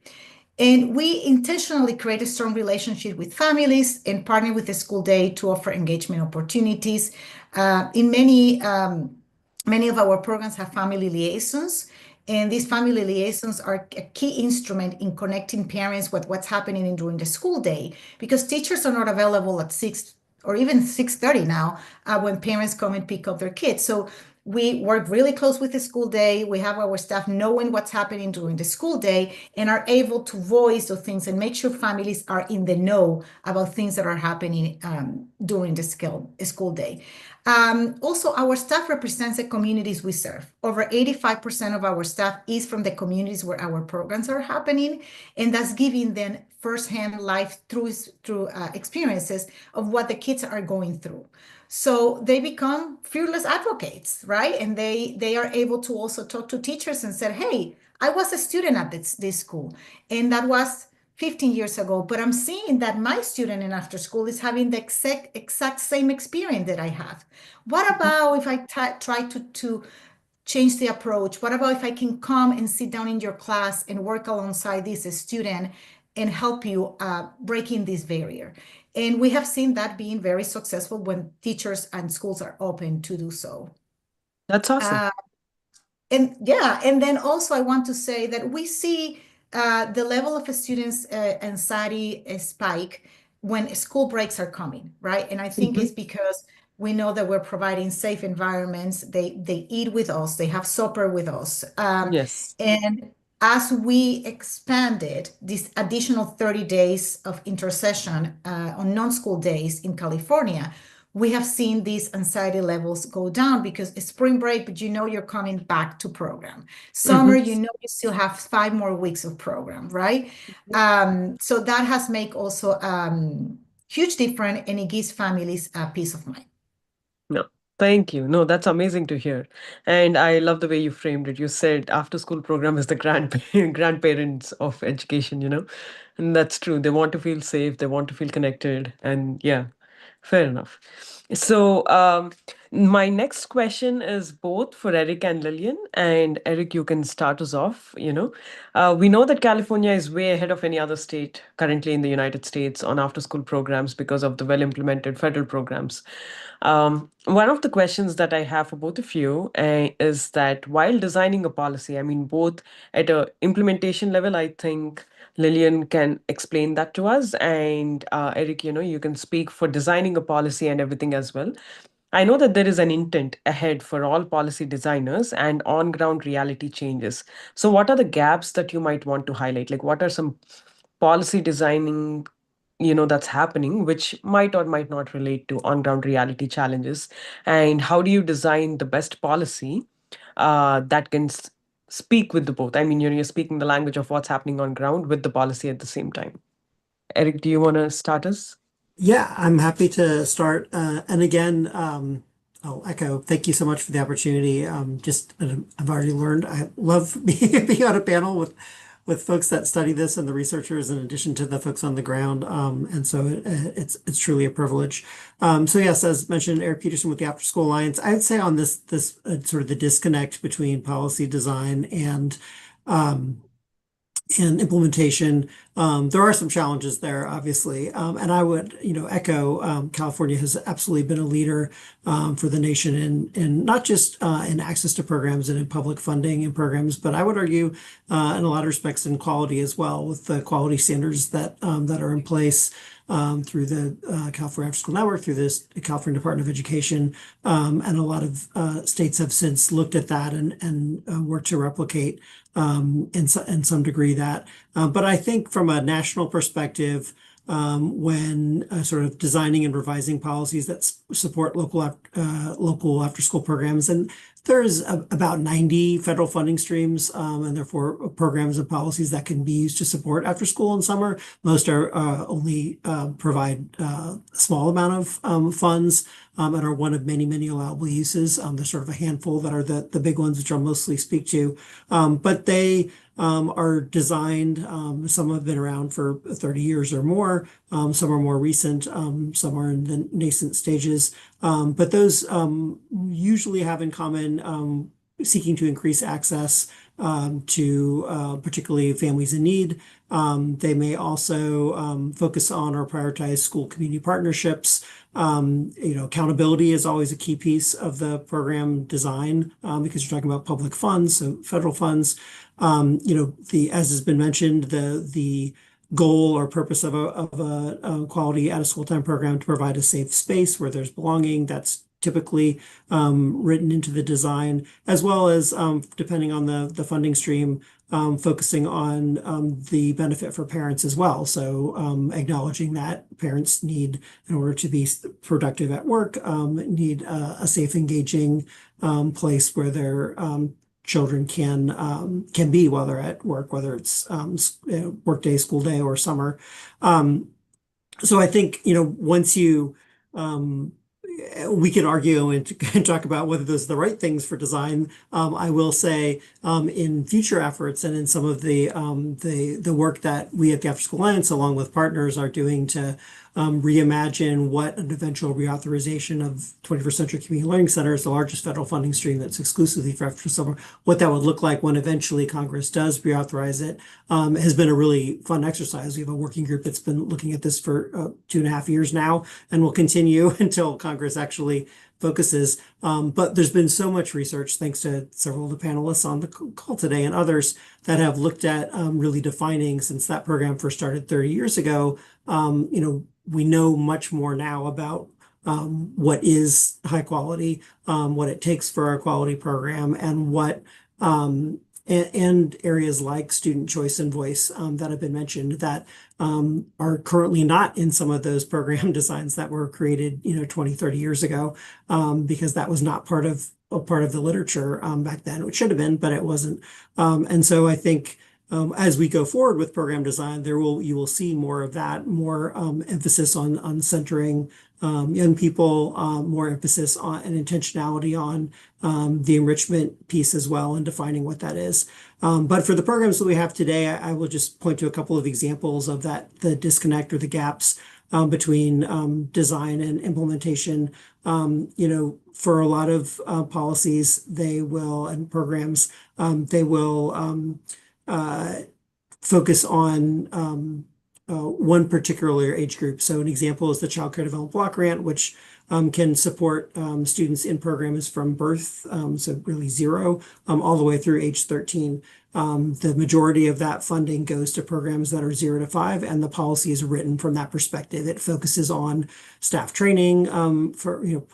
And we intentionally create a strong relationship with families and partner with the school day to offer engagement opportunities. In many of our programs have family liaisons, and these family liaisons are a key instrument in connecting parents with what's happening during the school day, because teachers are not available at 6 or even 6:30 now when parents come and pick up their kids. So we work really close with the school day. We have our staff knowing what's happening during the school day and are able to voice those things and make sure families are in the know about things that are happening during the school day. Also, our staff represents the communities we serve. Over 85% of our staff is from the communities where our programs are happening, and that's giving them firsthand life through experiences of what the kids are going through. So they become fearless advocates, right? And they are able to also talk to teachers and say, hey, I was a student at this school, and that was 15 years ago, but I'm seeing that my student in after school is having the exact same experience that I have. What about if I try to change the approach? What about if I can come and sit down in your class and work alongside this student and help you breaking this barrier? And we have seen that being very successful when teachers and schools are open to do so. That's awesome. And then also I want to say that we see the level of a student's anxiety spike when school breaks are coming, right? And I think it's because we know that we're providing safe environments. They eat with us, they have supper with us. Yes. And as we expanded this additional 30 days of intercession on non-school days in California, we have seen these anxiety levels go down because it's spring break, but you know you're coming back to program. Summer, you know you still have 5 more weeks of program, right? So that has made also huge difference, and it gives families a peace of mind. No, thank you. No, that's amazing to hear. And I love the way you framed it. You said after school program is the grandparents of education, And that's true. They want to feel safe, they want to feel connected. And yeah, fair enough. So, my next question is both for Eric and Lillian. And Eric, you can start us off. We know that California is way ahead of any other state currently in the United States on after school programs because of the well implemented federal programs. One of the questions that I have for both of you is that while designing a policy, I mean, both at a implementation level, I think Lillian can explain that to us. And Eric, you can speak for designing a policy and everything as well. I know that there is an intent ahead for all policy designers and on ground reality changes. So, what are the gaps that you might want to highlight? Like, what are some policy designing that's happening which might or might not relate to on ground reality challenges, and how do you design the best policy that can speak with the both? I mean, you're speaking the language of what's happening on ground with the policy at the same time. Eric, do you want to start us? Yeah, I'm happy to start. And again, I'll echo, thank you so much for the opportunity. I've already learned I love being on a panel with folks that study this and the researchers in addition to the folks on the ground. And so it's truly a privilege. So yes, as mentioned, Eric Peterson with the After School Alliance. I'd say on this sort of the disconnect between policy design um, and implementation. There are some challenges there, obviously. And I would, echo California has absolutely been a leader for the nation in not just in access to programs and in public funding and programs, but I would argue in a lot of respects in quality as well, with the quality standards that are in place through the California After School Network, through this California Department of Education. And a lot of states have since looked at that and worked to replicate in some degree that. But I think from a national perspective, when sort of designing and revising policies that support local after school programs, and there's about 90 federal funding streams, and therefore programs and policies that can be used to support after school and summer. Most are only provide a small amount of funds and are one of many, many allowable uses. There's sort of a handful that are the big ones, which I'll mostly speak to. But they are designed, some have been around for 30 years or more, some are more recent, some are in the nascent stages. But those usually have in common seeking to increase access to particularly families in need. They may also focus on or prioritize school community partnerships. Accountability is always a key piece of the program design because you're talking about public funds, so federal funds. As has been mentioned, the goal or purpose of a quality out of school time program to provide a safe space where there's belonging. That's typically written into the design, as well as depending on the funding stream, focusing on the benefit for parents as well. So acknowledging that parents need, in order to be productive at work, need a safe, engaging place where their children can be while they're at work, whether it's work day, school day, or summer. So I think, once we can argue and talk about whether those are the right things for design. I will say in future efforts and in some of the work that we at the After School Alliance, along with partners, are doing to reimagine what an eventual reauthorization of 21st Century Community Learning Centers, the largest federal funding stream that's exclusively for after summer, what that would look like when eventually Congress does reauthorize it, has been a really fun exercise. We have a working group that's been looking at this for 2.5 years now, and will continue until Congress actually focuses. But there's been so much research, thanks to several of the panelists on the call today and others, that have looked at really defining, since that program first started 30 years ago, we know much more now about what is high quality, what it takes for a quality program, and and areas like student choice and voice that have been mentioned that are currently not in some of those program designs that were created 20, 30 years ago, because that was not part of the literature back then. It should have been, but it wasn't. And so I think as we go forward with program design, you will see more of that, more emphasis on centering young people, more emphasis on and intentionality on the enrichment piece as well, and defining what that is. But for the programs that we have today, I will just point to a couple of examples of the disconnect or the gaps between design and implementation. For a lot of policies, and programs, they will focus on one particular age group. So an example is the Child Care Development Block Grant, which can support students in programs from birth, so really zero, all the way through age 13. The majority of that funding goes to programs that are 0 to 5, and the policy is written from that perspective. It focuses on staff training,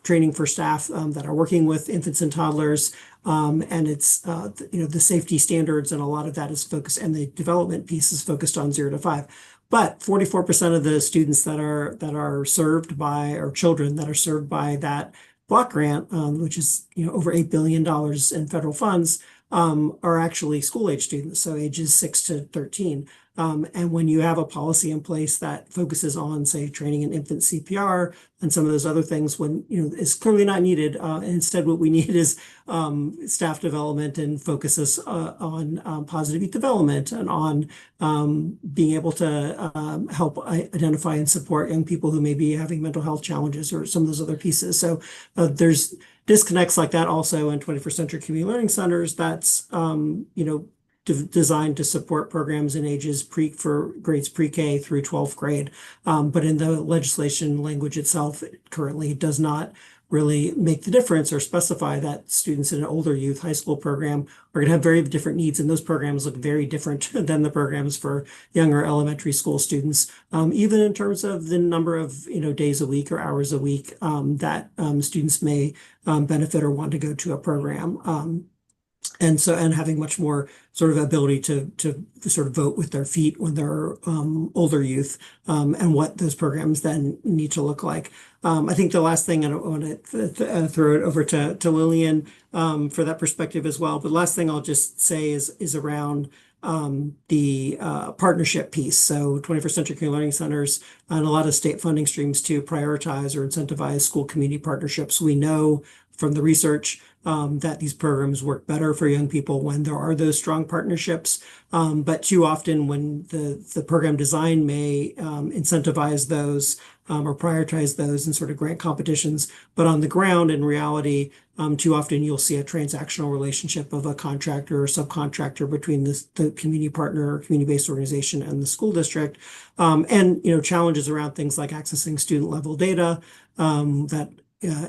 training for staff that are working with infants and toddlers, and it's the safety standards, and a lot of that is focused, and the development piece is focused on 0 to 5. But 44% of the students that are served by, or children that are served by that block grant, which is over $8 billion in federal funds, are actually school age students, so ages 6 to 13. And when you have a policy in place that focuses on, say, training in infant CPR and some of those other things, when it's clearly not needed. Instead, what we need is staff development and focuses on positive youth development and on being able to help identify and support young people who may be having mental health challenges or some of those other pieces. So there's disconnects like that also in 21st Century Community Learning Centers that's designed to support programs in ages for grades pre-K through 12th grade. But in the legislation language itself, it currently does not really make the difference or specify that students in an older youth high school program are going to have very different needs, and those programs look very different than the programs for younger elementary school students, even in terms of the number of days a week or hours a week that students may benefit or want to go to a program. And having much more sort of ability to sort of vote with their feet when they're older youth, and what those programs then need to look like. I think the last thing, I don't want to throw it over to Lillian for that perspective as well. But last thing I'll just say is around the partnership piece. So 21st Century Community Learning Centers and a lot of state funding streams to prioritize or incentivize school community partnerships. We know from the research that these programs work better for young people when there are those strong partnerships. But too often when the program design may incentivize those or prioritize those in sort of grant competitions, but on the ground, in reality, too often you'll see a transactional relationship of a contractor or subcontractor between the community partner, community-based organization, and the school district. And challenges around things like accessing student level data that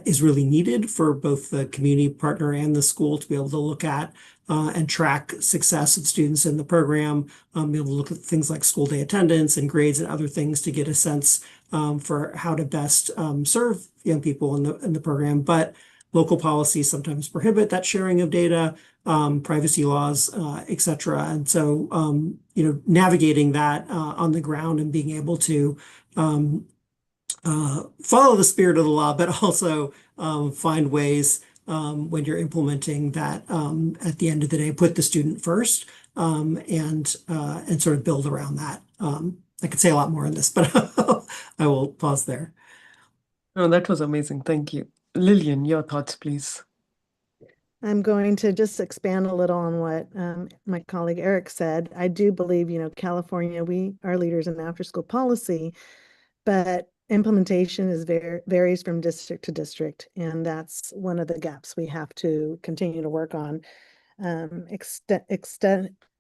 is really needed for both the community partner and the school to be able to look at and track success of students in the program, be able to look at things like school day attendance and grades and other things to get a sense for how to best serve young people in the program. But local policies sometimes prohibit that sharing of data, privacy laws, et cetera. And so, navigating that on the ground and being able to follow the spirit of the law, but also find ways when you're implementing that at the end of the day, put the student first and sort of build around that. I could say a lot more on this, but I will pause there. Oh, that was amazing. Thank you. Lillian, your thoughts, please. I'm going to just expand a little on what my colleague Eric said. I do believe, California, we are leaders in after-school policy, but implementation varies from district to district, and that's one of the gaps we have to continue to work on.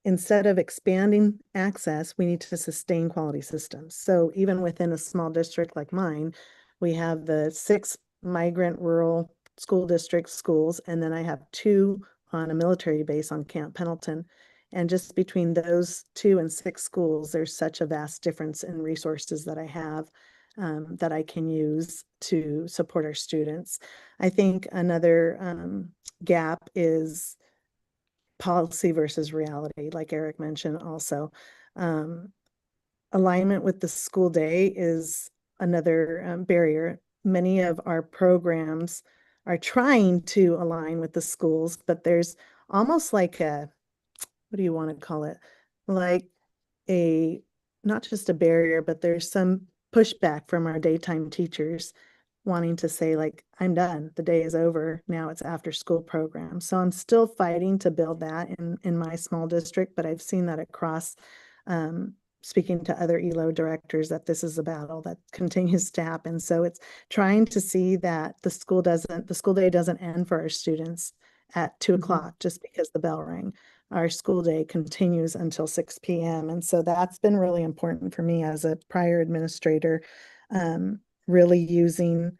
Instead of expanding access, we need to sustain quality systems. So even within a small district like mine, we have the 6 migrant rural school district schools, and then I have 2 on a military base on Camp Pendleton. And just between those 2 and 6 schools, there's such a vast difference in resources that I have that I can use to support our students. I think another gap is policy versus reality, like Eric mentioned also. Alignment with the school day is another barrier. Many of our programs are trying to align with the schools, but there's almost like what do you want to call it? Like not just a barrier, but there's some pushback from our daytime teachers wanting to say, like, I'm done, the day is over, now it's after school program. So I'm still fighting to build that in my small district, but I've seen that across speaking to other ELO directors that this is a battle that continues to happen. So it's trying to see that the school day doesn't end for our students at 2 o'clock just because the bell rang. Our school day continues until 6 p.m. And so that's been really important for me as a prior administrator, really using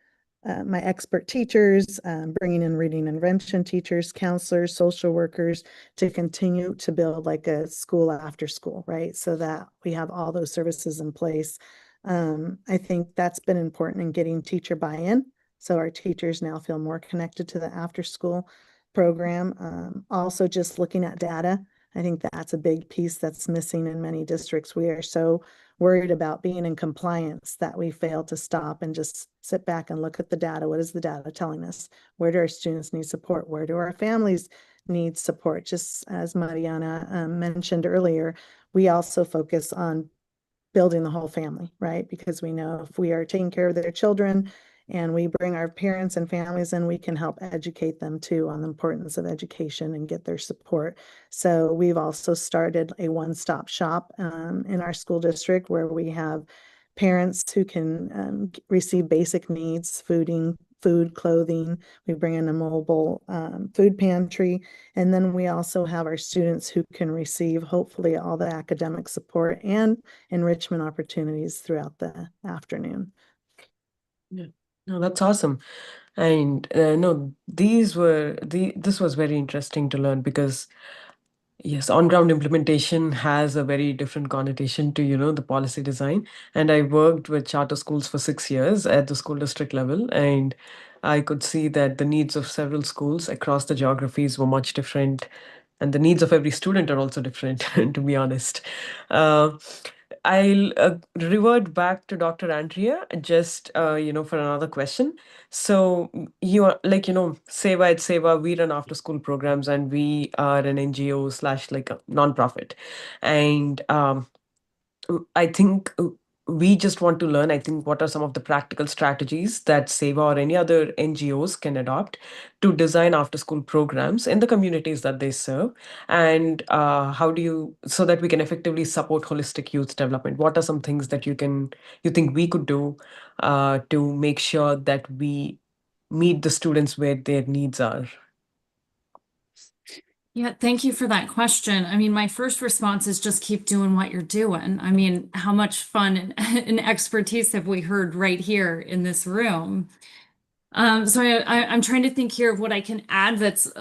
my expert teachers, bringing in reading intervention teachers, counselors, social workers to continue to build like a school after school, right? So that we have all those services in place. I think that's been important in getting teacher buy-in. So our teachers now feel more connected to the after school program. Also just looking at data. I think that's a big piece that's missing in many districts. We are so worried about being in compliance that we fail to stop and just sit back and look at the data. What is the data telling us? Where do our students need support? Where do our families need support. Just as Mariana mentioned earlier, we also focus on building the whole family, right? Because we know if we are taking care of their children and we bring our parents and families in, we can help educate them too on the importance of education and get their support. So we've also started a one-stop shop in our school district where we have parents who can receive basic needs, food, clothing. We bring in a mobile food pantry. And then we also have our students who can receive hopefully all the academic support and enrichment opportunities throughout the afternoon. Yeah. No, that's awesome. And no, this was very interesting to learn because yes, on-ground implementation has a very different connotation to, the policy design. And I worked with charter schools for 6 years at the school district level, and I could see that the needs of several schools across the geographies were much different, and the needs of every student are also different, to be honest. Uh, I'll revert back to Dr. Andrea just, for another question. So you are like, Sewa at Sewa, we run after school programs and we are an NGO slash like a nonprofit. And I think we just want to learn, I think, what are some of the practical strategies that Seva or any other NGOs can adopt to design after school programs in the communities that they serve? And how do you, so that we can effectively support holistic youth development? What are some things that you think we could do to make sure that we meet the students where their needs are? Yeah, thank you for that question. I mean, my first response is just keep doing what you're doing. I mean, how much fun and expertise have we heard right here in this room? So I'm trying to think here of what I can add that's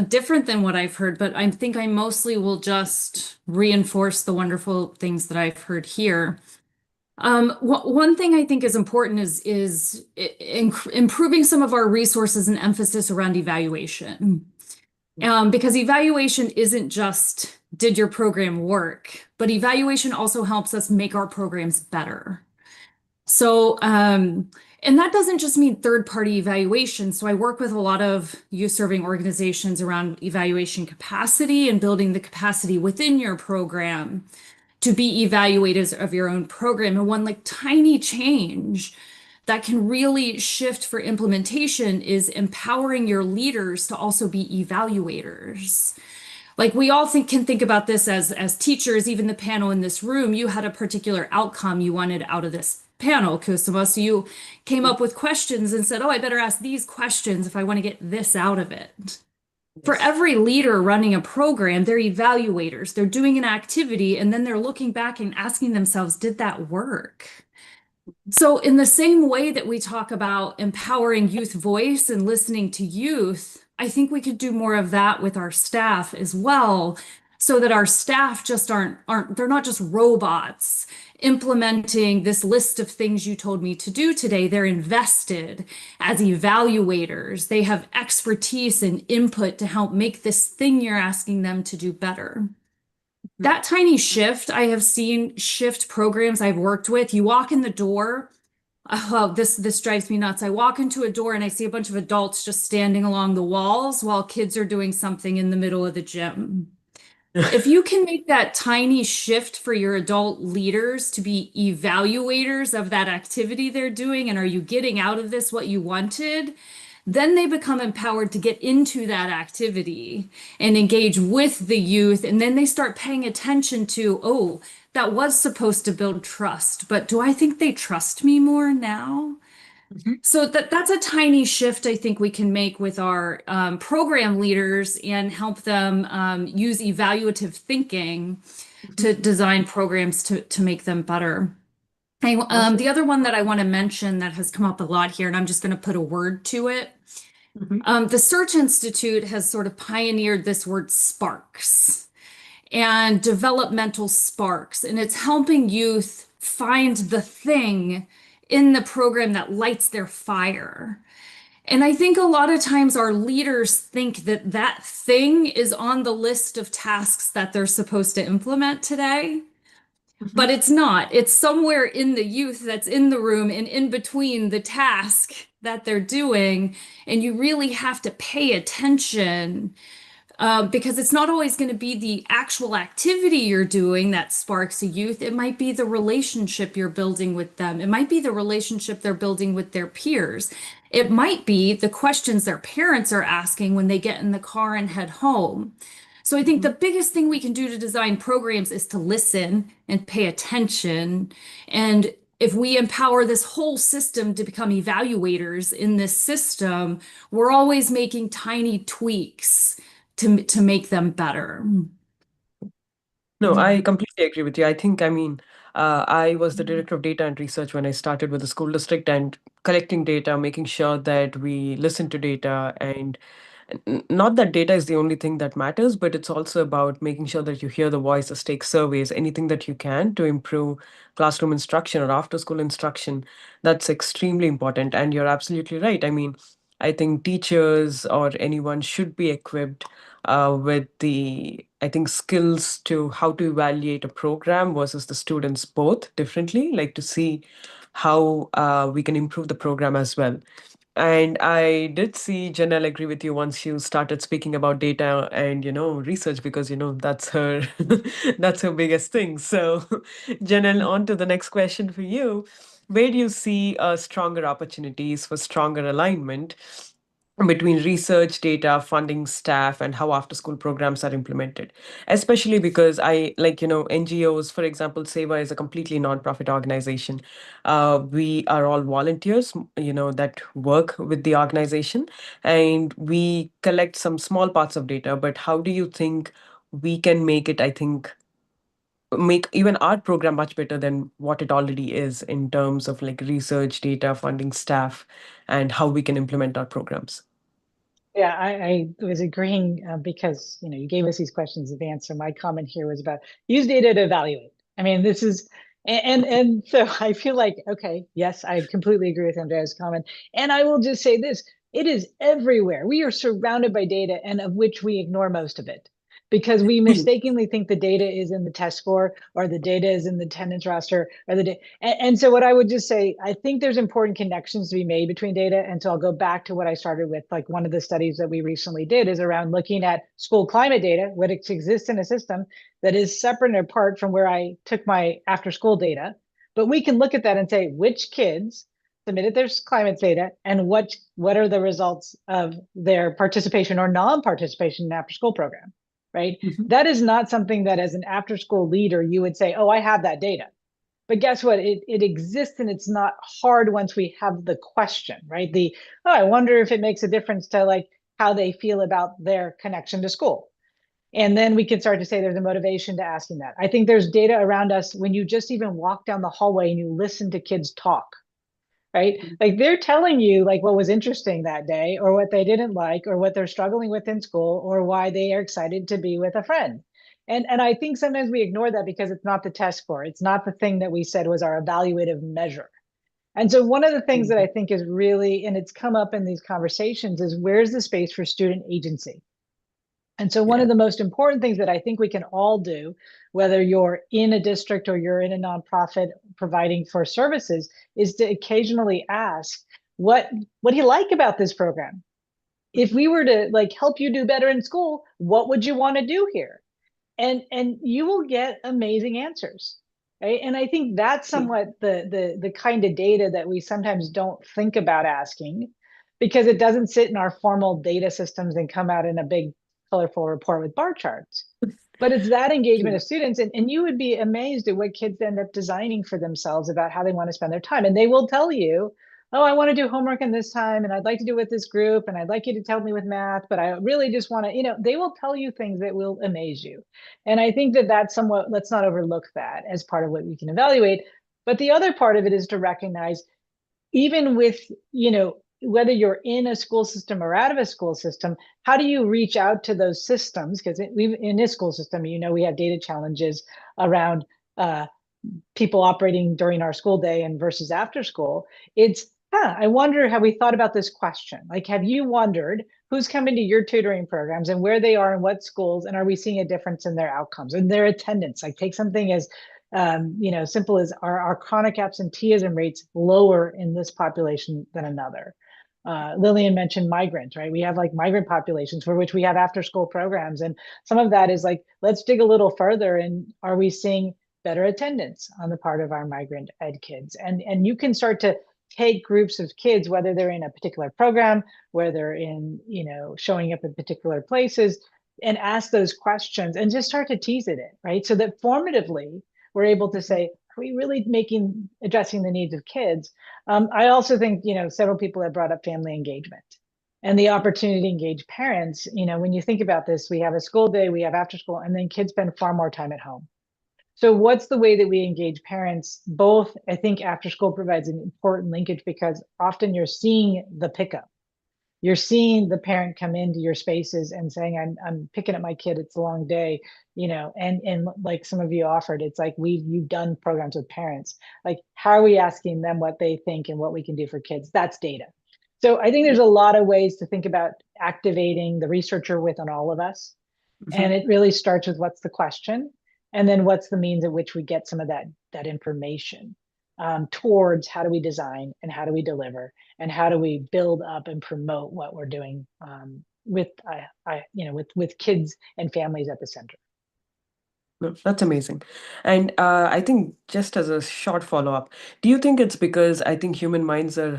different than what I've heard, but I think I mostly will just reinforce the wonderful things that I've heard here. One thing I think is important is improving some of our resources and emphasis around evaluation. Because evaluation isn't just did your program work, but evaluation also helps us make our programs better. So, and that doesn't just mean third-party evaluation. So I work with a lot of youth-serving organizations around evaluation capacity and building the capacity within your program to be evaluators of your own program. And one like tiny change that can really shift for implementation is empowering your leaders to also be evaluators. Like we all can think about this as teachers, even the panel in this room, you had a particular outcome you wanted out of this panel, Kusama. So you came up with questions and said, oh, I better ask these questions if I want to get this out of it. For every leader running a program, they're evaluators. They're doing an activity and then they're looking back and asking themselves, did that work? So in the same way that we talk about empowering youth voice and listening to youth, I think we could do more of that with our staff as well, so that our staff just they're not just robots implementing this list of things you told me to do today. They're invested as evaluators. They have expertise and input to help make this thing you're asking them to do better. That tiny shift I have seen shift programs I've worked with. You walk in the door. Oh, this drives me nuts. I walk into a door and I see a bunch of adults just standing along the walls while kids are doing something in the middle of the gym. If you can make that tiny shift for your adult leaders to be evaluators of that activity they're doing, and are you getting out of this what you wanted? Then they become empowered to get into that activity and engage with the youth. And then they start paying attention to, oh, that was supposed to build trust, but do I think they trust me more now? So that's a tiny shift I think we can make with our program leaders and help them use evaluative thinking to design programs to make them better. The other one that I want to mention that has come up a lot here, and I'm just going to put a word to it. The Search Institute has sort of pioneered this word sparks and developmental sparks, and it's helping youth find the thing in the program that lights their fire. And I think a lot of times our leaders think that that thing is on the list of tasks that they're supposed to implement today. But it's not. It's somewhere in the youth that's in the room and in between the task that they're doing. And you really have to pay attention because it's not always going to be the actual activity you're doing that sparks a youth. It might be the relationship you're building with them. It might be the relationship they're building with their peers. It might be the questions their parents are asking when they get in the car and head home. So I think the biggest thing we can do to design programs is to listen and pay attention. And if we empower this whole system to become evaluators in this system, we're always making tiny tweaks to make them better. No, I completely agree with you. I was the director of data and research when I started with the school district, and collecting data, making sure that we listen to data, and not that data is the only thing that matters, but it's also about making sure that you hear the voices, take surveys, anything that you can to improve classroom instruction or after school instruction. That's extremely important. And you're absolutely right. I think teachers or anyone should be equipped with I think, skills to how to evaluate a program versus the students both differently, like to see how we can improve the program as well. And I did see Janelle agree with you once you started speaking about data and, research, because, that's her that's her biggest thing. So, Janelle, on to the next question for you. Where do you see stronger opportunities for stronger alignment between research, data, funding, staff, and how after school programs are implemented? Especially because NGOs, for example, Sewa is a completely nonprofit organization. We are all volunteers, that work with the organization, and we collect some small parts of data. But how do you think we can make it, I think, make even our program much better than what it already is in terms of like research, data, funding, staff, and how we can implement our programs? Yeah, I was agreeing because you gave us these questions in advance. So my comment here was about use data to evaluate. I mean, this is and so I feel like, okay, yes, I completely agree with Andrea's comment. And I will just say this, it is everywhere. We are surrounded by data, and of which we ignore most of it because we mistakenly think the data is in the test score or the data is in the attendance roster or and so what I would just say, I think there's important connections to be made between data. And so I'll go back to what I started with, like one of the studies that we recently did is around looking at school climate data, what exists in a system that is separate and apart from where I took my after school data. But we can look at that and say which kids submitted their climate data and what are the results of their participation or non-participation in after school program, right? That is not something that as an after school leader, you would say, oh, I have that data. But guess what? It exists, and it's not hard once we have the question, right? I wonder if it makes a difference to like how they feel about their connection to school. And then we can start to say there's a motivation to asking that. I think there's data around us when you just even walk down the hallway and you listen to kids talk, right? Like they're telling you like what was interesting that day or what they didn't like or what they're struggling with in school or why they are excited to be with a friend. And I think sometimes we ignore that because it's not the test score. It's not the thing that we said was our evaluative measure. And so one of the things that I think is really, and it's come up in these conversations, is where's the space for student agency? And so one of the most important things that I think we can all do, whether you're in a district or you're in a nonprofit providing for services, is to occasionally ask, what do you like about this program? If we were to like help you do better in school, what would you want to do here? And you will get amazing answers. Right? And I think that's somewhat the kind of data that we sometimes don't think about asking because it doesn't sit in our formal data systems and come out in a big colorful report with bar charts. But it's that engagement of students. And you would be amazed at what kids end up designing for themselves about how they want to spend their time. And they will tell you, oh, I want to do homework in this time and I'd like to do it with this group and I'd like you to tell me with math, but I really just want to, they will tell you things that will amaze you. And I think that that's somewhat, let's not overlook that as part of what we can evaluate. But the other part of it is to recognize, even with, whether you're in a school system or out of a school system, how do you reach out to those systems? Because in this school system, we have data challenges around people operating during our school day and versus after school. It's, I wonder, have we thought about this question? Like, have you wondered who's coming to your tutoring programs and where they are and what schools, and are we seeing a difference in their outcomes and their attendance? Like, take something as simple as our chronic absenteeism rates lower in this population than another. Lillian mentioned migrants, right? We have like migrant populations for which we have after school programs. And some of that is like, let's dig a little further. And are we seeing better attendance on the part of our migrant ed kids? And you can start to take groups of kids, whether they're in a particular program, whether they're in, showing up in particular places, and ask those questions and just start to tease it in, right? So that formatively, we're able to say, are we really addressing the needs of kids? I also think, several people have brought up family engagement and the opportunity to engage parents. When you think about this, we have a school day, we have after school, and then kids spend far more time at home. So what's the way that we engage parents? Both, I think after school provides an important linkage because often you're seeing the pickup. You're seeing the parent come into your spaces and saying, I'm picking up my kid, it's a long day, and like some of you offered, it's like you've done programs with parents. Like, how are we asking them what they think and what we can do for kids? That's data. So I think there's a lot of ways to think about activating the researcher within all of us. And it really starts with what's the question, and then what's the means at which we get some of that information towards how do we design and how do we deliver and how do we build up and promote what we're doing with kids and families at the center. No, that's amazing. And I think just as a short follow-up, do you think it's because I think human minds are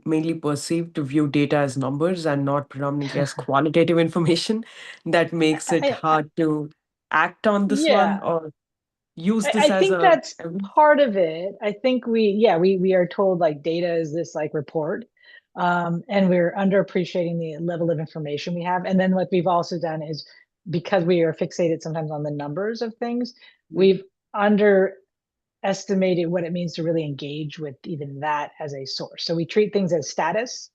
mainly perceived to view data as numbers and not predominantly as qualitative information that makes it hard to act on this one or use this I as think a that's part of it. I think we are told like data is this like report, and we're underappreciating the level of information we have. And then what we've also done is, because we are fixated sometimes on the numbers of things, we've underestimated what it means to really engage with even that as a source. So we treat things as status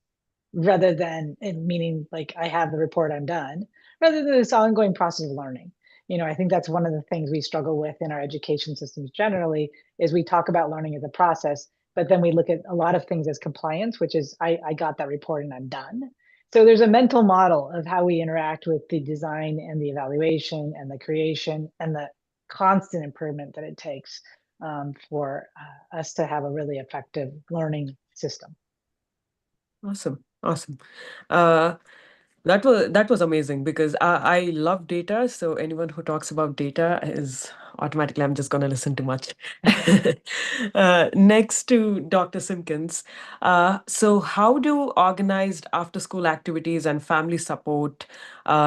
rather than meaning like I have the report, I'm done, rather than this ongoing process of learning. I think that's one of the things we struggle with in our education systems generally is we talk about learning as a process, but then we look at a lot of things as compliance, which is I got that report and I'm done. So there's a mental model of how we interact with the design and the evaluation and the creation and the constant improvement that it takes for us to have a really effective learning system. Awesome. That was amazing because I love data. So anyone who talks about data is automatically, I'm just going to listen too much. Next to Dr. Simpkins. So how do organized after-school activities and family support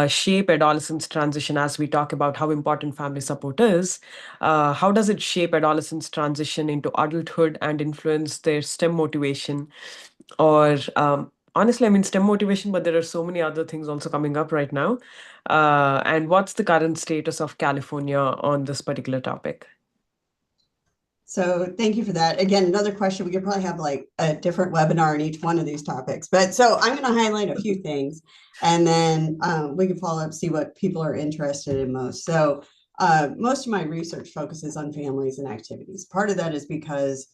shape adolescents' transition as we talk about how important family support is? How does it shape adolescents' transition into adulthood and influence their STEM motivation? Or honestly, I mean, STEM motivation, but there are so many other things also coming up right now. And what's the current status of California on this particular topic? So thank you for that. Again, another question. We could probably have like a different webinar on each one of these topics. But so I'm going to highlight a few things, and then we can follow up, see what people are interested in most. So most of my research focuses on families and activities. Part of that is because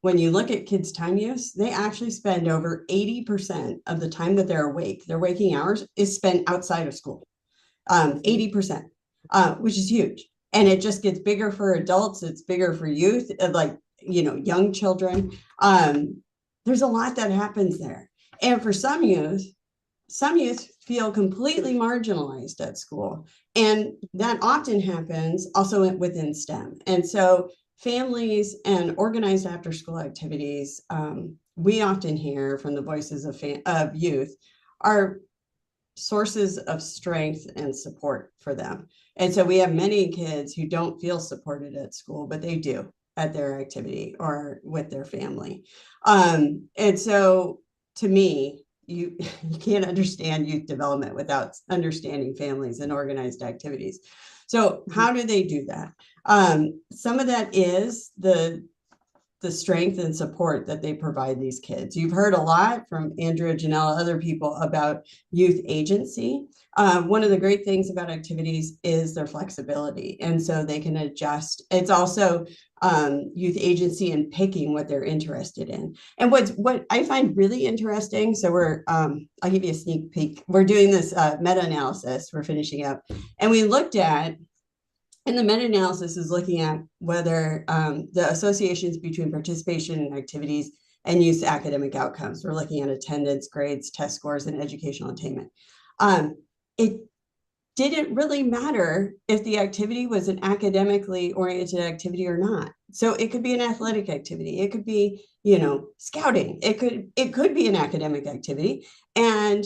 when you look at kids' time use, they actually spend over 80% of the time that they're awake. Their waking hours is spent outside of school, 80%, which is huge. And it just gets bigger for adults. It's bigger for youth, like, young children. There's a lot that happens there. And for some youth feel completely marginalized at school. And that often happens also within STEM. And so families and organized after-school activities, we often hear from the voices of youth, are sources of strength and support for them. And so we have many kids who don't feel supported at school, but they do at their activity or with their family. And so to me, you can't understand youth development without understanding families and organized activities. So how do they do that? Some of that is the strength and support that they provide these kids. You've heard a lot from Andrea, Janella, other people about youth agency. One of the great things about activities is their flexibility. And so they can adjust. It's also youth agency in picking what they're interested in. And what I find really interesting, so I'll give you a sneak peek. We're doing this meta-analysis, we're finishing up. And we looked at, and the meta-analysis is looking at whether the associations between participation in activities and youth academic outcomes. We're looking at attendance, grades, test scores, and educational attainment. It didn't really matter if the activity was an academically oriented activity or not. So it could be an athletic activity. It could be, scouting. It could be an academic activity. And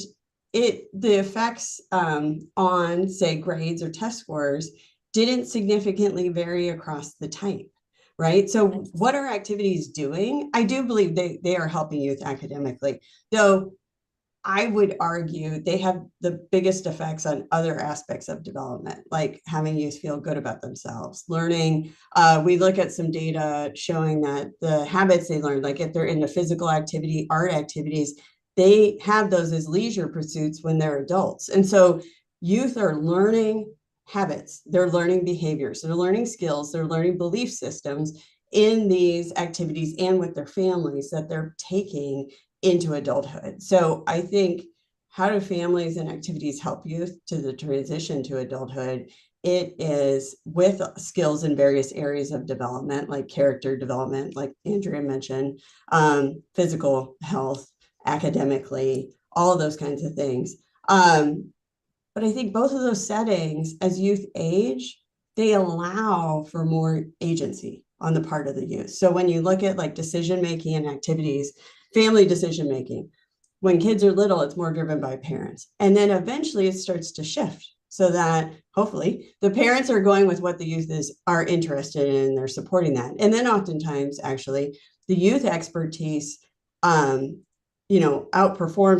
the effects on, say, grades or test scores didn't significantly vary across the type, right? So what are activities doing? I do believe they are helping youth academically, though I would argue they have the biggest effects on other aspects of development, like having youth feel good about themselves, learning. We look at some data showing that the habits they learn, like if they're into physical activity, art activities, they have those as leisure pursuits when they're adults. And so youth are learning habits, they're learning behaviors, they're learning skills, they're learning belief systems in these activities and with their families that they're taking into adulthood. So I think, how do families and activities help youth to the transition to adulthood? It is with skills in various areas of development, like character development, like Andrea mentioned, physical health, academically, all of those kinds of things. But I think both of those settings, as youth age, they allow for more agency on the part of the youth. So when you look at like decision-making and activities, family decision-making, when kids are little, it's more driven by parents. And then eventually it starts to shift so that hopefully the parents are going with what the youth are interested in and they're supporting that. And then oftentimes actually the youth expertise outperforms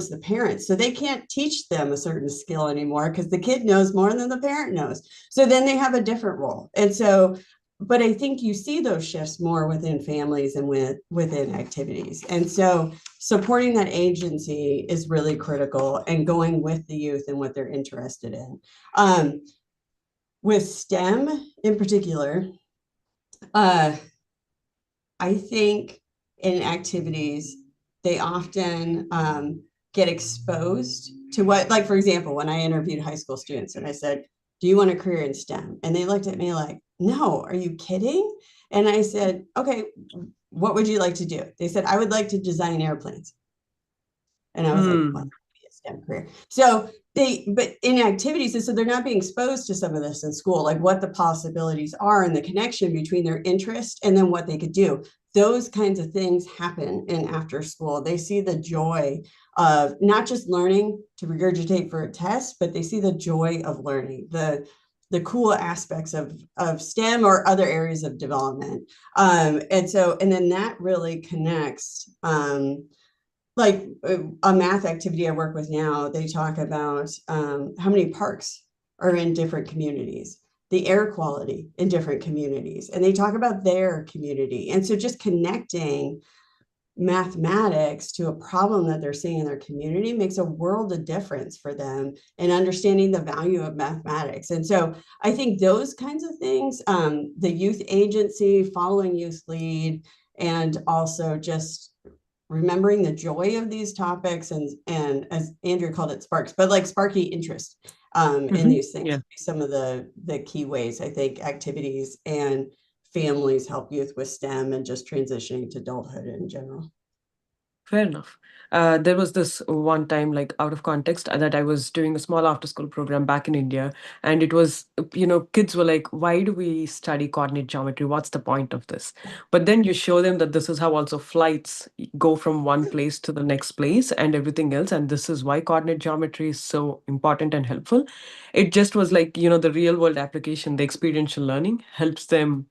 the parents. So they can't teach them a certain skill anymore because the kid knows more than the parent knows. So then they have a different role. And so, but I think you see those shifts more within families and within activities. And so supporting that agency is really critical and going with the youth and what they're interested in. With STEM in particular, I think in activities, they often get exposed to what, like, for example, when I interviewed high school students and I said, do you want a career in STEM? And they looked at me like, no, are you kidding? And I said, okay, what would you like to do? They said, I would like to design airplanes. And I was like, well, that would be a STEM career. So but in activities, and so they're not being exposed to some of this in school, like what the possibilities are and the connection between their interest and then what they could do. Those kinds of things happen in after school. They see the joy of not just learning to regurgitate for a test, but they see the joy of learning, the cool aspects of STEM or other areas of development. And then that really connects. Like a math activity I work with now, they talk about how many parks are in different communities, the air quality in different communities, and they talk about their community. And so just connecting mathematics to a problem that they're seeing in their community makes a world of difference for them in understanding the value of mathematics. And so I think those kinds of things, the youth agency, following youth lead, and also just remembering the joy of these topics and as Andrew called it, sparks, but like sparky interest in these things. Yeah. Some of the key ways I think activities and families help youth with STEM and just transitioning to adulthood in general. Fair enough. There was this one time, like out of context, that I was doing a small after school program back in India. And it was, kids were like, why do we study coordinate geometry? What's the point of this? But then you show them that this is how also flights go from one place to the next place and everything else. And this is why coordinate geometry is so important and helpful. It just was like, the real world application, the experiential learning helps them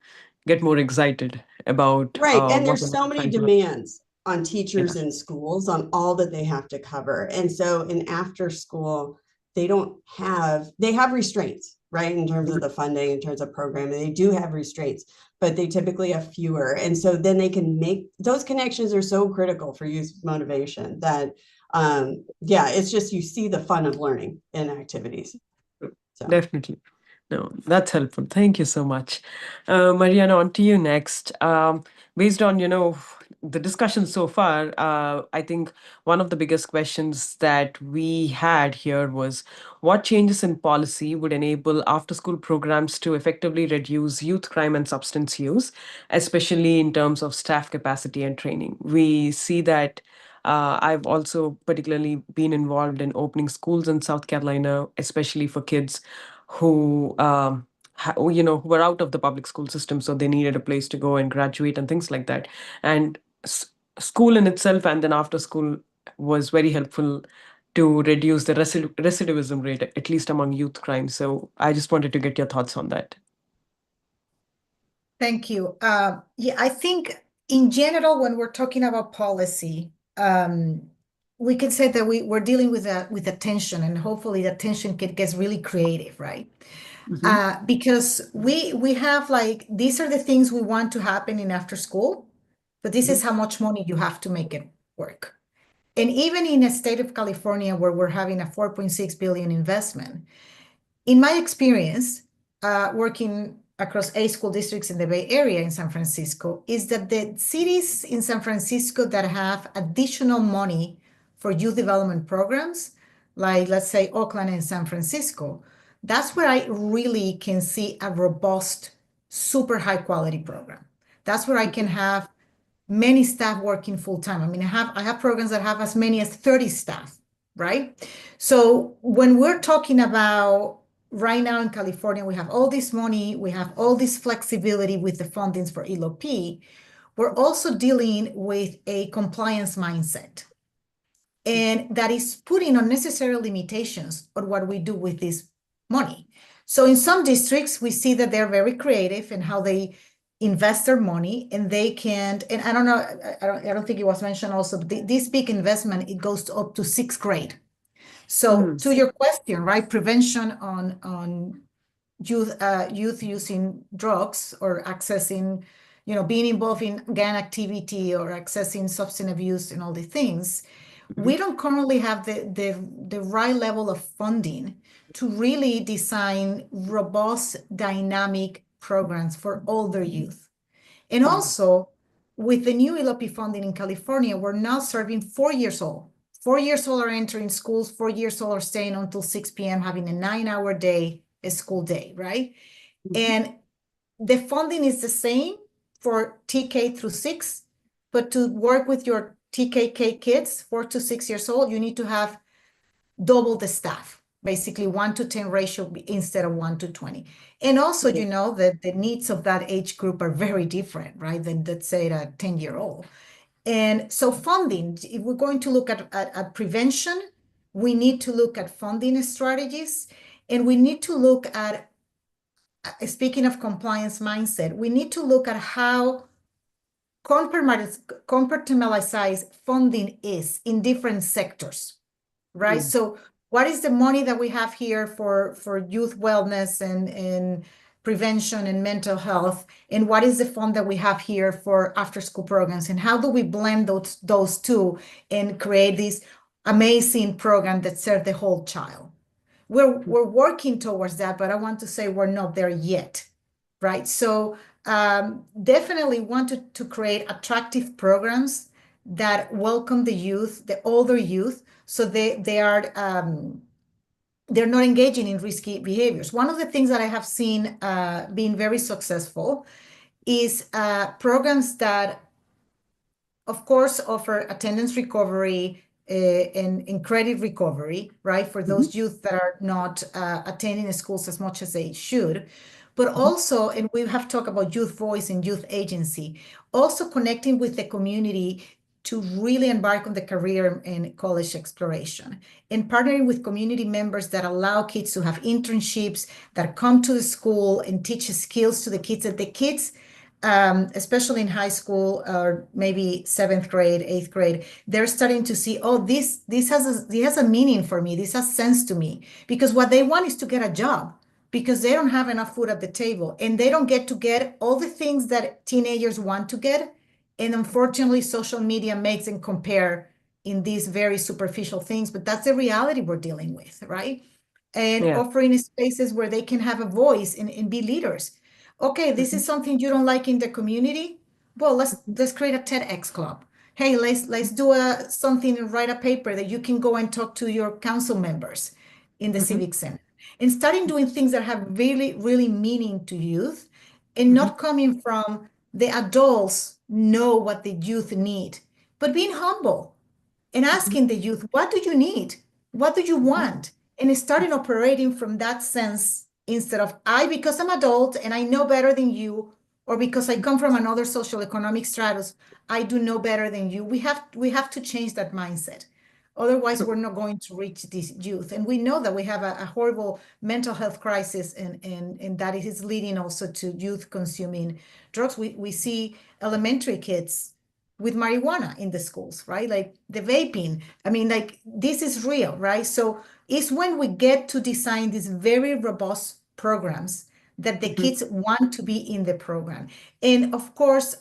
get more excited about Right. And what there's they're so many trying to learn. demands on Yeah. teachers and schools on all that they have to cover. And so in after school, they have restraints, right? In terms of the funding, in terms of programming, they do have restraints, but they typically have fewer. And so then they can make those connections are so critical for youth motivation that, it's just, you see the fun of learning in activities. So. Definitely. No, that's helpful. Thank you so much. Mariana, on to you next. Based on, the discussion so far, I think one of the biggest questions that we had here was what changes in policy would enable after-school programs to effectively reduce youth crime and substance use, especially in terms of staff capacity and training. We see that I've also particularly been involved in opening schools in South Carolina, especially for kids who who were out of the public school system, so they needed a place to go and graduate and things like that. And school in itself, and then after school, was very helpful to reduce the recidivism rate, at least among youth crime. So I just wanted to get your thoughts on that. Thank you. Yeah, I think in general, when we're talking about policy, we can say that we're dealing with attention, and hopefully the attention gets really creative, right? Because we have like, these are the things we want to happen in after school, but this is how much money you have to make it work. And even in a state of California where we're having a 4.6 billion investment, in my experience, working across 8 school districts in the Bay Area in San Francisco, is that the cities in San Francisco that have additional money for youth development programs, like let's say Oakland and San Francisco, that's where I really can see a robust, super high quality program. That's where I can have many staff working full time. I mean, I have programs that have as many as 30 staff, right? So when we're talking about right now in California, we have all this money, we have all this flexibility with the fundings for ELOP. We're also dealing with a compliance mindset. And that is putting unnecessary limitations on what we do with this money. So in some districts, we see that they're very creative in how they invest their money, and they can, and I don't know, I don't think it was mentioned also, but this big investment, it goes up to 6th grade. So to your question, right, prevention on youth using drugs or accessing, being involved in gang activity or accessing substance abuse and all the things, we don't currently have the right level of funding to really design robust, dynamic programs for older youth. And also, with the new ELOP funding in California, we're now serving 4 years old. 4 years old are entering schools, 4 years old are staying until 6 p.m., having a 9-hour day, a school day, right? And the funding is the same for TK through 6, but to work with your TKK kids, 4 to 6 years old, you need to have double the staff, basically 1-to-10 ratio instead of 1-to-20. And also, that the needs of that age group are very different, right, than, let's say, a 10-year-old. And so funding, if we're going to look at prevention, we need to look at funding strategies, and we need to look at, speaking of compliance mindset, we need to look at how compartmentalized funding is in different sectors, right? So what is the money that we have here for youth wellness and prevention and mental health? And what is the fund that we have here for after-school programs? And how do we blend those two and create this amazing program that serves the whole child? We're working towards that, but I want to say we're not there yet, right? So definitely want to create attractive programs that welcome the youth, the older youth, so they are they're not engaging in risky behaviors. One of the things that I have seen being very successful is programs that, of course, offer attendance recovery and credit recovery, right, for those youth that are not attending schools as much as they should. But also, and we have talked about youth voice and youth agency, also connecting with the community to really embark on the career and college exploration, and partnering with community members that allow kids to have internships, that come to the school and teach skills to the kids, that the kids, especially in high school or maybe 7th grade, 8th grade, they're starting to see, oh, this has a meaning for me. This has sense to me, because what they want is to get a job, because they don't have enough food at the table, and they don't get to get all the things that teenagers want to get. And unfortunately, social media makes them compare in these very superficial things, but that's the reality we're dealing with, right? and Yeah. offering spaces where they can have a voice and be leaders. Okay, this is something you don't like in the community. Well, let's create a TEDx club. Hey, let's do something and write a paper that you can go and talk to your council members in the civic center. And starting doing things that have really, really meaning to youth and not coming from the adults know what the youth need, but being humble and asking the youth, what do you need? What do you want? And starting operating from that sense instead of because I'm adult and I know better than you, or because I come from another social economic status, I do know better than you. We have to change that mindset. Otherwise, we're not going to reach these youth. And we know that we have a horrible mental health crisis, and that is leading also to youth consuming drugs. We see elementary kids with marijuana in the schools, right? Like the vaping. I mean, like this is real, right? So it's when we get to design these very robust programs that the kids want to be in the program. And of course,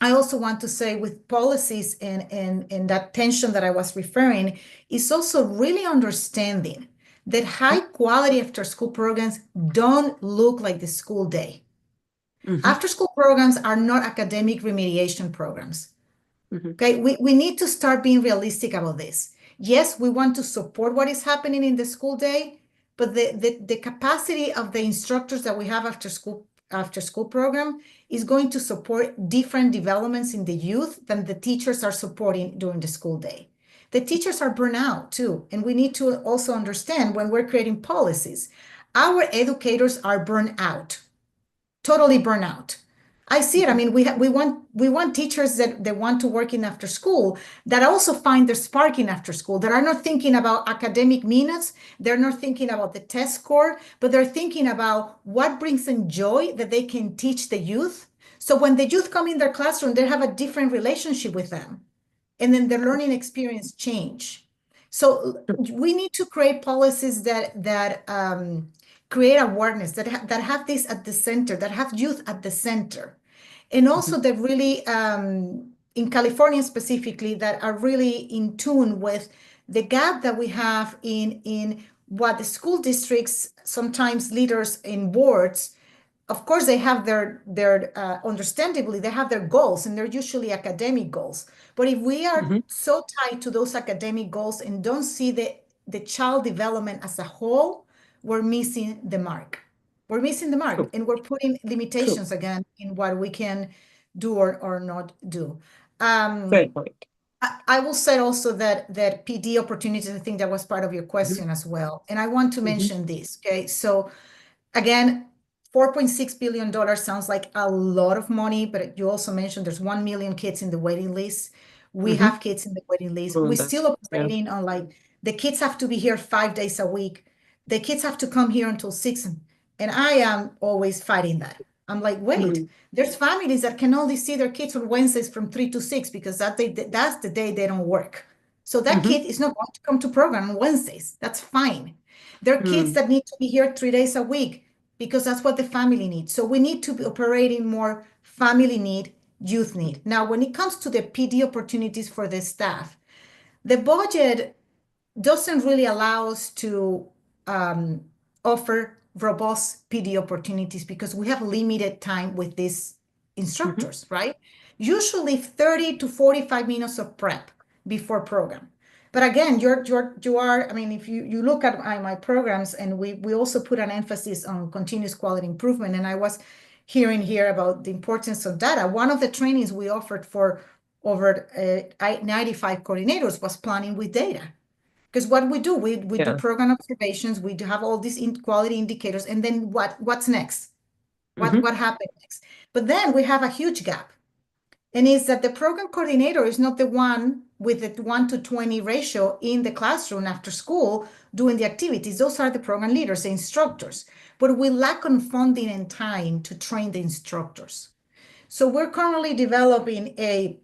I also want to say with policies and that tension that I was referring, is also really understanding that high quality after school programs don't look like the school day. After school programs are not academic remediation programs. Okay, we need to start being realistic about this. Yes, we want to support what is happening in the school day, but the capacity of the instructors that we have after school program is going to support different developments in the youth than the teachers are supporting during the school day. The teachers are burnt out too, and we need to also understand when we're creating policies, our educators are burnt out, totally burnt out. I see it. I mean, we want teachers that want to work in after school, that also find their spark in after school, that are not thinking about academic minutes, they're not thinking about the test score, but they're thinking about what brings them joy that they can teach the youth. So when the youth come in their classroom, they have a different relationship with them, and then their learning experience change. So we need to create policies that create awareness, that have this at the center, that have youth at the center. And also that really, in California specifically, that are really in tune with the gap that we have in what the school districts, sometimes leaders in boards, of course, they have understandably, they have their goals, and they're usually academic goals. But if we are so tied to those academic goals and don't see the child development as a whole, we're missing the mark. We're missing the mark, and we're putting limitations again in what we can do or not do. Fair point. I will say also that PD opportunities, I think that was part of your question as well. And I want to mention this, okay? So again, $4.6 billion sounds like a lot of money, but you also mentioned there's 1 million kids in the waiting list. We have kids in the waiting list. We're still operating on like, the kids have to be here 5 days a week. The kids have to come here until 6. And I am always fighting that. I'm like, wait, there's families that can only see their kids on Wednesdays from 3 to 6 because that's the day they don't work. So that kid is not going to come to program on Wednesdays. That's fine. There are kids that need to be here 3 days a week because that's what the family needs. So we need to be operating more family need, youth need. Now, when it comes to the PD opportunities for the staff, the budget doesn't really allow us to offer robust PD opportunities because we have limited time with these instructors, right? Usually 30 to 45 minutes of prep before program. But again, you are, I mean, if you look at my programs, and we also put an emphasis on continuous quality improvement, and I was hearing here about the importance of data. One of the trainings we offered for over 95 coordinators was planning with data. Because what we do, we do program observations, we do have all these quality indicators, and then what's next? What happened next? But then we have a huge gap. And it's that the program coordinator is not the one with the 1-to-20 ratio in the classroom after school doing the activities. Those are the program leaders, the instructors. But we lack on funding and time to train the instructors. So we're currently developing a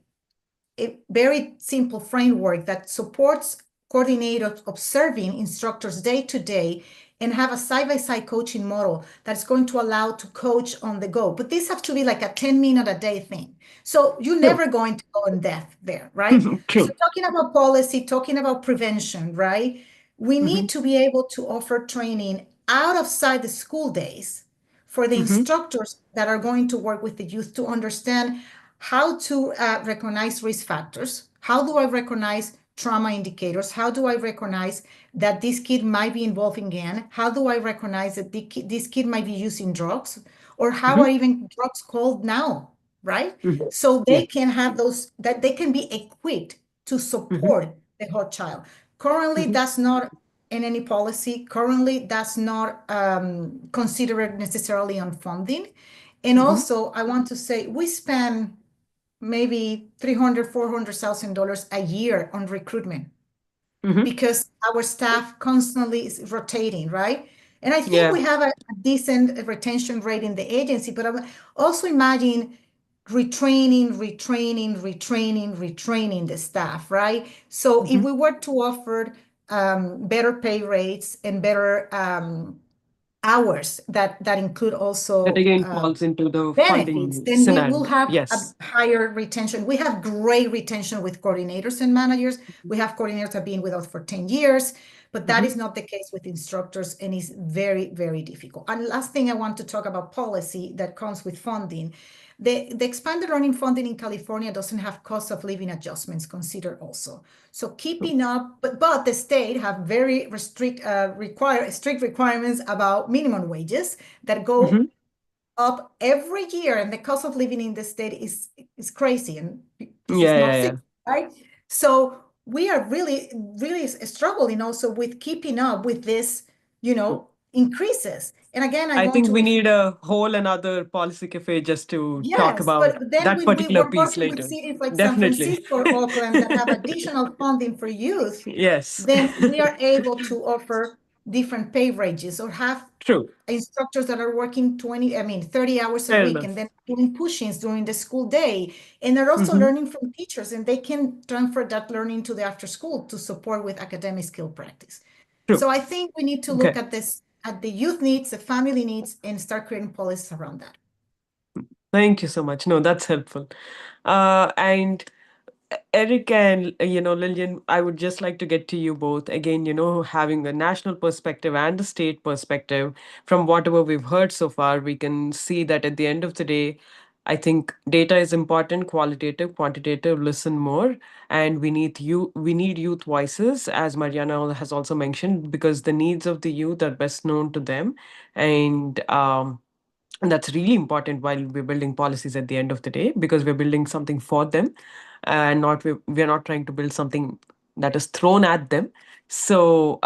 very simple framework that supports coordinators observing instructors day to day and have a side-by-side coaching model that's going to allow to coach on the go. But this has to be like a 10-minute a day thing. So you're never going to go in depth there, right? So talking about policy, talking about prevention, right? We need to be able to offer training outside the school days for the instructors that are going to work with the youth to understand how to recognize risk factors. How do I recognize trauma indicators? How do I recognize that this kid might be involved in gang? How do I recognize that this kid might be using drugs? Or how are even drugs called now, right? So they can have those, that they can be equipped to support the whole child. Currently, that's not in any policy. Currently, that's not considered necessarily on funding. And also, I want to say we spend maybe $300,000, $400,000 a year on recruitment because our staff constantly is rotating, right? And I think we have a decent retention rate in the agency, but I also imagine retraining the staff, right? So if we were to offer better pay rates and better hours that include also That again falls into the benefits, funding then we will scenario. have a Yes. higher retention. We have great retention with coordinators and managers. We have coordinators that have been with us for 10 years, but that is not the case with instructors, and it's very, very difficult. And last thing I want to talk about policy that comes with funding. The expanded learning funding in California doesn't have cost of living adjustments considered also. So keeping up, but the state have very strict requirements about minimum wages that go up every year, and the cost of living in the state is crazy, and this is not fixed, right? So we are really, really struggling also with keeping up with this, increases. And again, I think we need a whole another policy cafe just to talk yes, about but then that when we particular were piece working with later. cities like San Definitely. Francisco or Oakland that have additional funding for youth, Yes. then we are able to offer different pay ranges or have True. instructors that are working 30 hours a Fair week enough. and then doing push-ins during the school day. And they're also learning from teachers, and they can transfer that learning to the after school to support with academic skill practice. True. So I think we need to look at this, at the youth needs, the family needs, and start creating policies around that. Thank you so much. No, that's helpful. And Eric and Lillian, I would just like to get to you both again. Having a national perspective and a state perspective, from whatever we've heard so far, we can see that at the end of the day, I think data is important, qualitative, quantitative. Listen more, and we need you. We need youth voices, as Mariana has also mentioned, because the needs of the youth are best known to them, and that's really important while we're building policies at the end of the day, because we're building something for them, and we're not trying to build something that is thrown at them. So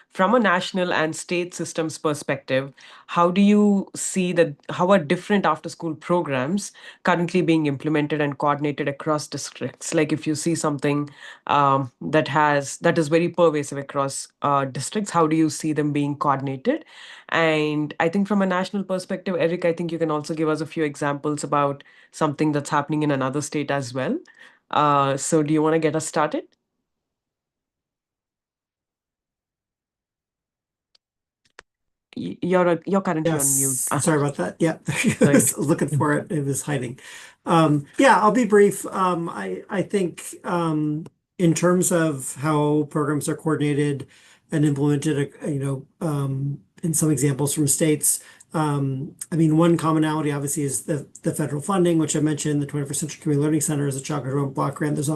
from a national and state systems perspective, how do you see that, how are different after school programs currently being implemented and coordinated across districts? Like if you see something that is very pervasive across districts, how do you see them being coordinated? And I think from a national perspective, Eric, I think you can also give us a few examples about something that's happening in another state as well. So do you want to get us started? You're currently on mute. Yes, sorry about that. Yeah, I was looking for it. It was hiding. Yeah, I'll be brief. I think in terms of how programs are coordinated and implemented, in some examples from states, one commonality obviously is the federal funding, which I mentioned. The 21st Century Community Learning Center is a Chocolate Road Block Grant. There's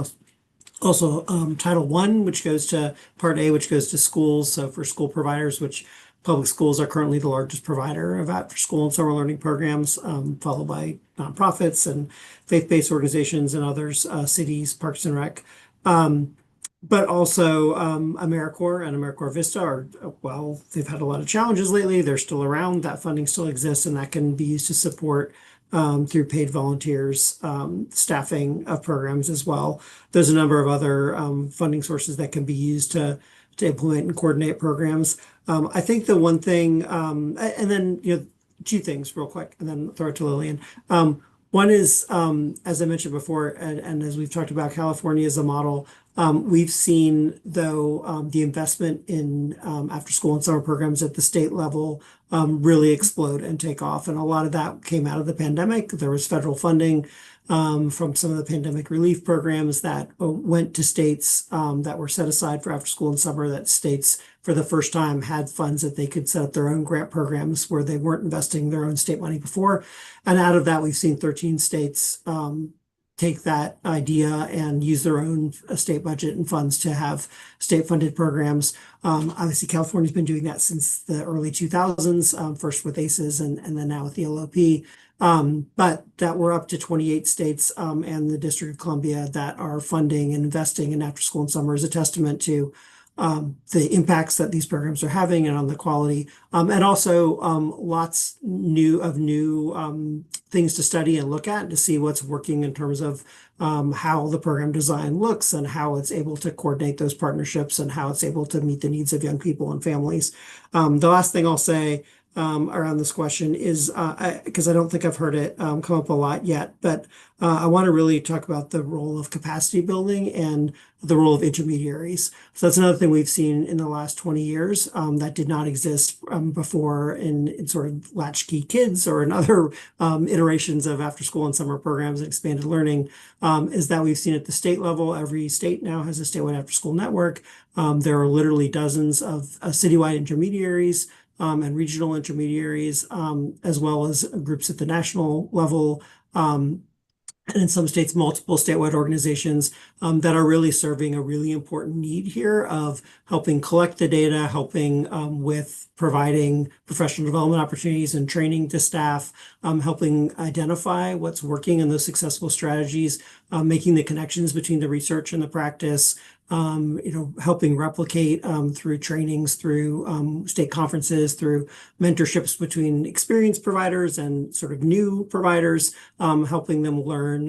also Title I, which goes to Part A, which goes to schools. So for school providers, which public schools are currently the largest provider of after-school and summer learning programs, followed by nonprofits and faith-based organizations and others, cities, Parks and Rec. But also AmeriCorps and AmeriCorps Vista are, well, they've had a lot of challenges lately. They're still around. That funding still exists, and that can be used to support through paid volunteers, staffing of programs as well. There's a number of other funding sources that can be used to implement and coordinate programs. I think the one thing, and then two things real quick, and then throw it to Lillian. One is, as I mentioned before, and as we've talked about, California as a model. We've seen, though, the investment in after school and summer programs at the state level really explode and take off. And a lot of that came out of the pandemic. There was federal funding from some of the pandemic relief programs that went to states that were set aside for after school and summer, that states for the first time had funds that they could set up their own grant programs where they weren't investing their own state money before. And out of that, we've seen 13 states take that idea and use their own state budget and funds to have state-funded programs. Obviously, California's been doing that since the early 2000s, first with ACEs and then now with the LOP. But that we're up to 28 states and the District of Columbia that are funding and investing in after school and summer is a testament to the impacts that these programs are having and on the quality, and also lots of new things to study and look at to see what's working in terms of how the program design looks and how it's able to coordinate those partnerships and how it's able to meet the needs of young people and families. The last thing I'll say around this question is because I don't think I've heard it come up a lot yet, but I want to really talk about the role of capacity building and the role of intermediaries. So that's another thing we've seen in the last 20 years that did not exist before in sort of latchkey kids or in other iterations of after school and summer programs and expanded learning, is that we've seen at the state level. Every state now has a statewide after school network. There are literally dozens of citywide intermediaries and regional intermediaries, as well as groups at the national level, and in some states, multiple statewide organizations that are really serving a really important need here of helping collect the data, helping with providing professional development opportunities and training to staff, helping identify what's working in those successful strategies, making the connections between the research and the practice, helping replicate through trainings, through state conferences, through mentorships between experienced providers and sort of new providers, helping them learn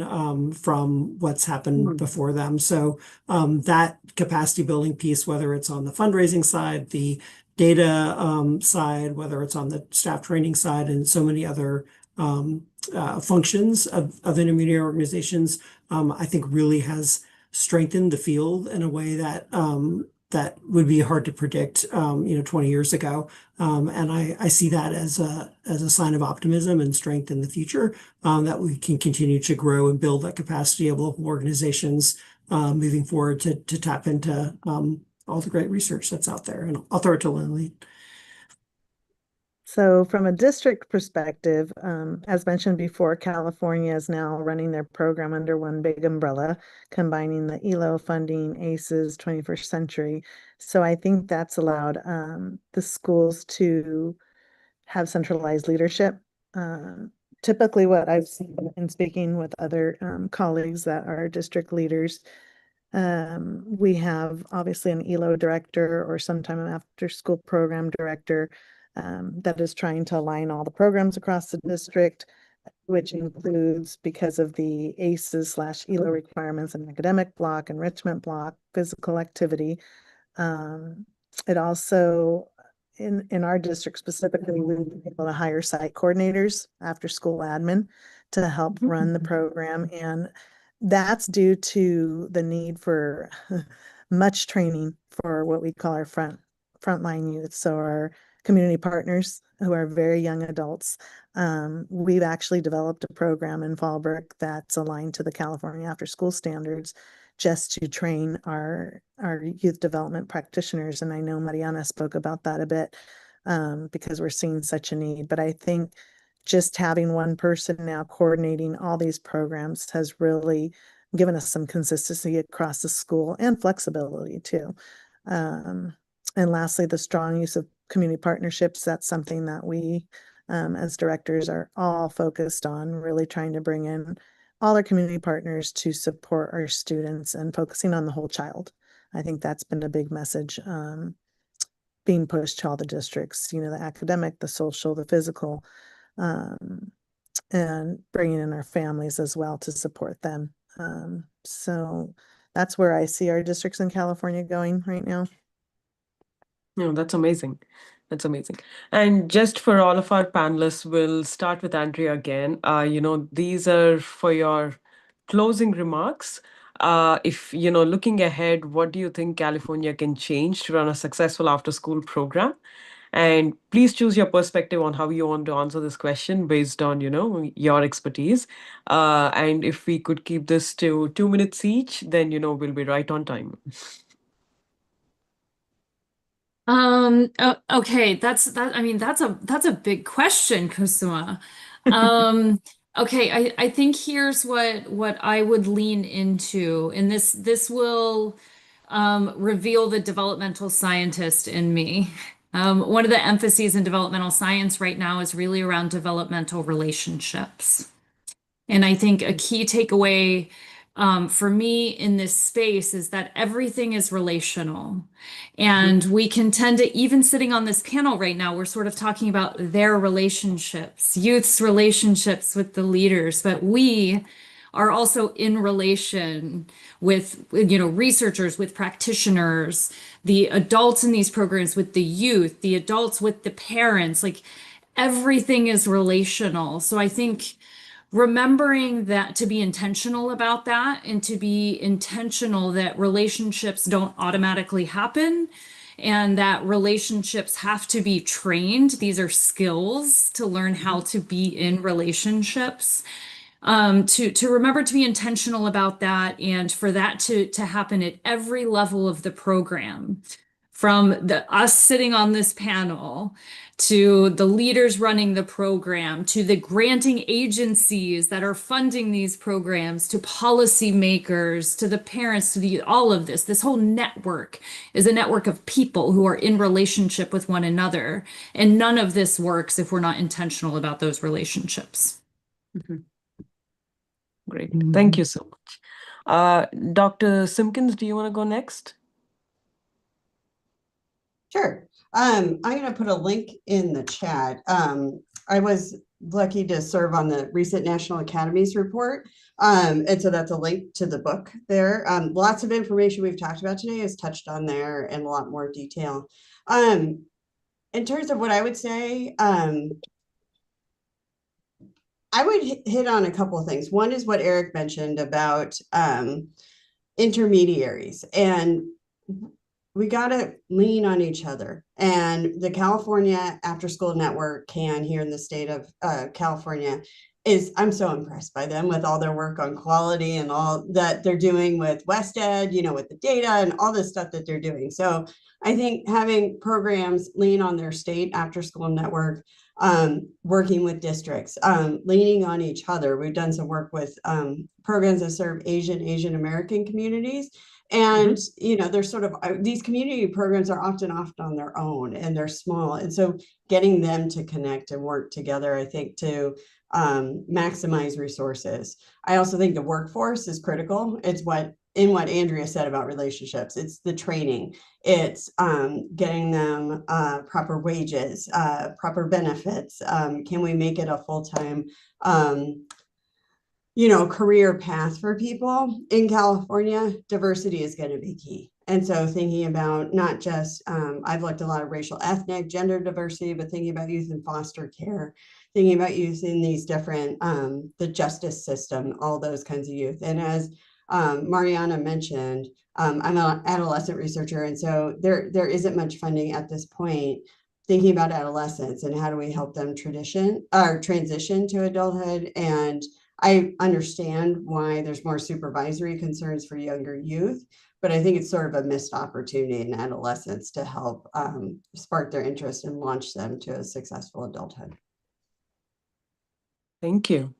from what's happened before them. So that capacity building piece, whether it's on the fundraising side, the data side, whether it's on the staff training side, and so many other functions of intermediate organizations, I think really has strengthened the field in a way that that would be hard to predict 20 years ago. And I see that as a sign of optimism and strength in the future, that we can continue to grow and build that capacity of local organizations moving forward to tap into all the great research that's out there. And I'll throw it to Lindley. So from a district perspective, as mentioned before, California is now running their program under one big umbrella, combining the ELO funding, ACEs, 21st Century. So I think that's allowed the schools to have centralized leadership. Typically what I've seen in speaking with other colleagues that are district leaders, we have obviously an ELO director or sometime an after school program director that is trying to align all the programs across the district, which includes, because of the ACEs/ELO requirements, an academic block, enrichment block, physical activity. It also, in our district specifically, we've been able to hire site coordinators, after school admin, to help run the program. And that's due to the need for much training for what we call our frontline youth. So our community partners who are very young adults. We've actually developed a program in Fallbrook that's aligned to the California After School Standards just to train our youth development practitioners. And I know Mariana spoke about that a bit because we're seeing such a need. But I think just having one person now coordinating all these programs has really given us some consistency across the school and flexibility too. And lastly, the strong use of community partnerships. That's something that we, as directors, are all focused on, really trying to bring in all our community partners to support our students and focusing on the whole child. I think that's been a big message being pushed to all the districts, the academic, the social, the physical, and bringing in our families as well to support them. So that's where I see our districts in California going right now. No, that's amazing. That's amazing. And just for all of our panelists, we'll start with Andrea again. These are for your closing remarks. If, looking ahead, what do you think California can change to run a successful after-school program? And please choose your perspective on how you want to answer this question based on, your expertise. And if we could keep this to 2 minutes each, then, we'll be right on time. Okay, I mean, that's a big question, Kusuma. Okay, I think here's what I would lean into, and this will reveal the developmental scientist in me. One of the emphases in developmental science right now is really around developmental relationships. And I think a key takeaway for me in this space is that everything is relational. And we can tend to, even sitting on this panel right now, we're sort of talking about their relationships, youth's relationships with the leaders, but we are also in relation with, researchers, with practitioners, the adults in these programs with the youth, the adults with the parents, like everything is relational. So I think remembering that, to be intentional about that, and to be intentional that relationships don't automatically happen and that relationships have to be trained. These are skills to learn how to be in relationships. To remember to be intentional about that, and for that to happen at every level of the program, from us sitting on this panel, to the leaders running the program, to the granting agencies that are funding these programs, to policymakers, to the parents, to all of this whole network is a network of people who are in relationship with one another. And none of this works if we're not intentional about those relationships. Great. Thank you so much. Dr. Simpkins, do you want to go next? Sure. I'm going to put a link in the chat. I was lucky to serve on the recent National Academies report. And so that's a link to the book there. Lots of information we've talked about today is touched on there in a lot more detail. In terms of what I would say, I would hit on a couple of things. One is what Eric mentioned about intermediaries, and we got to lean on each other. And the California After School Network can, here in the state of California, I'm so impressed by them with all their work on quality and all that they're doing with WestEd, with the data and all this stuff that they're doing. So I think having programs lean on their state after school network, working with districts, leaning on each other. We've done some work with programs that serve Asian American communities. And, they're sort of, these community programs are often on their own and they're small. And so getting them to connect and work together, I think, to maximize resources. I also think the workforce is critical. It's what Andrea said about relationships. It's the training. It's getting them proper wages, proper benefits. Can we make it a full-time career path for people in California? Diversity is going to be key. And so thinking about not just, I've looked a lot of racial, ethnic, gender diversity, but thinking about youth in foster care, thinking about youth in these different, the justice system, all those kinds of youth. And as Mariana mentioned, I'm an adolescent researcher. And so there isn't much funding at this point thinking about adolescents and how do we help them transition to adulthood. And I understand why there's more supervisory concerns for younger youth, but I think it's sort of a missed opportunity in adolescents to help spark their interest and launch them to a successful adulthood. Thank you.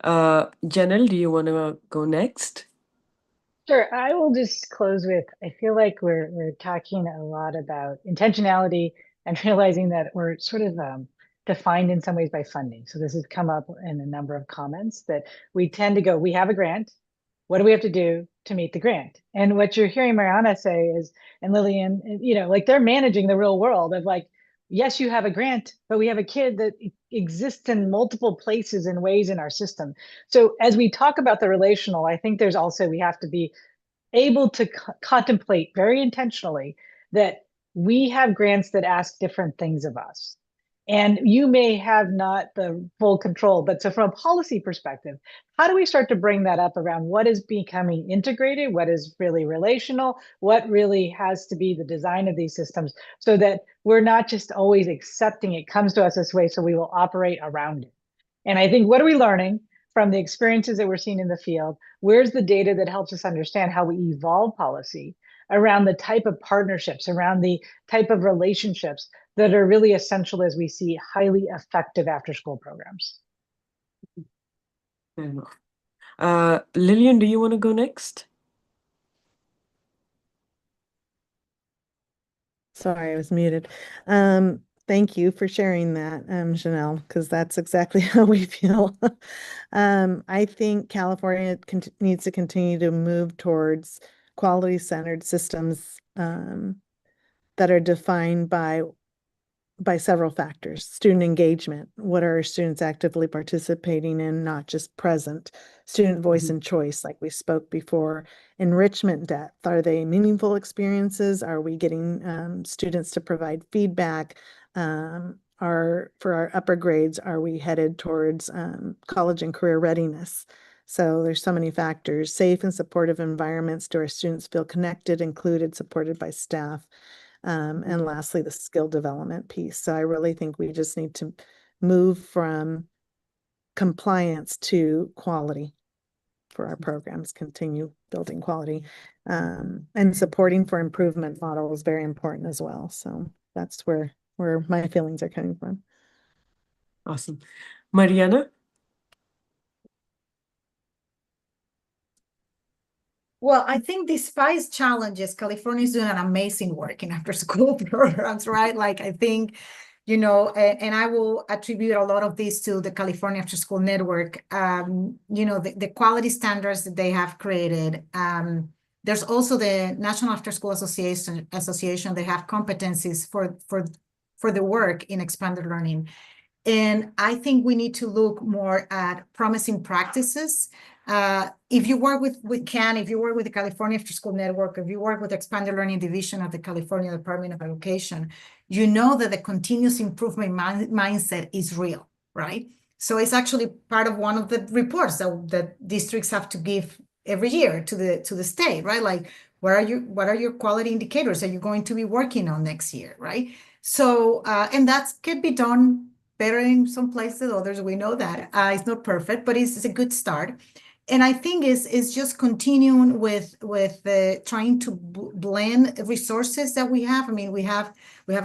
Janelle, do you want to go next? Sure. I will just close with, I feel like we're talking a lot about intentionality and realizing that we're sort of defined in some ways by funding. So this has come up in a number of comments that we tend to go, we have a grant. What do we have to do to meet the grant? And what you're hearing Mariana say is, and Lillian, like they're managing the real world of like, yes, you have a grant, but we have a kid that exists in multiple places and ways in our system. So as we talk about the relational, I think there's also, we have to be able to contemplate very intentionally that we have grants that ask different things of us. And you may have not the full control, but so from a policy perspective, how do we start to bring that up around what is becoming integrated, what is really relational, what really has to be the design of these systems so that we're not just always accepting it comes to us this way, so we will operate around it. And I think, what are we learning from the experiences that we're seeing in the field? Where's the data that helps us understand how we evolve policy? around the type of partnerships, around the type of relationships that are really essential as we see highly effective after-school programs. Fair enough. Lillian, do you want to go next? Sorry, I was muted. Thank you for sharing that, Janelle, because that's exactly how we feel. I think California needs to continue to move towards quality-centered systems that are defined by several factors. Student engagement, what are our students actively participating in, not just present? Student voice and choice, like we spoke before. Enrichment depth, are they meaningful experiences? Are we getting students to provide feedback? For our upper grades, are we headed towards college and career readiness? So there's so many factors. Safe and supportive environments. Do our students feel connected, included, supported by staff? And lastly, the skill development piece. So I really think we just need to move from compliance to quality for our programs, continue building quality, and supporting for improvement model is very important as well. So that's where my feelings are coming from. Awesome. Mariana? Well, I think despite challenges, California is doing an amazing work in after school programs, right? Like I think, and I will attribute a lot of this to the California After School Network, the quality standards that they have created. There's also the National After School Association. They have competencies for the work in expanded learning. And I think we need to look more at promising practices. If you work with CAN, if you work with the California After School Network, if you work with Expanded Learning Division of the California Department of Education, you know that the continuous improvement mindset is real, right? So it's actually part of one of the reports that districts have to give every year to the state, right? Like, what are your quality indicators that you're going to be working on next year, right? So, and that can be done better in some places, others we know that it's not perfect, but it's a good start. And I think is just continuing with trying to blend resources that we have. I mean, we have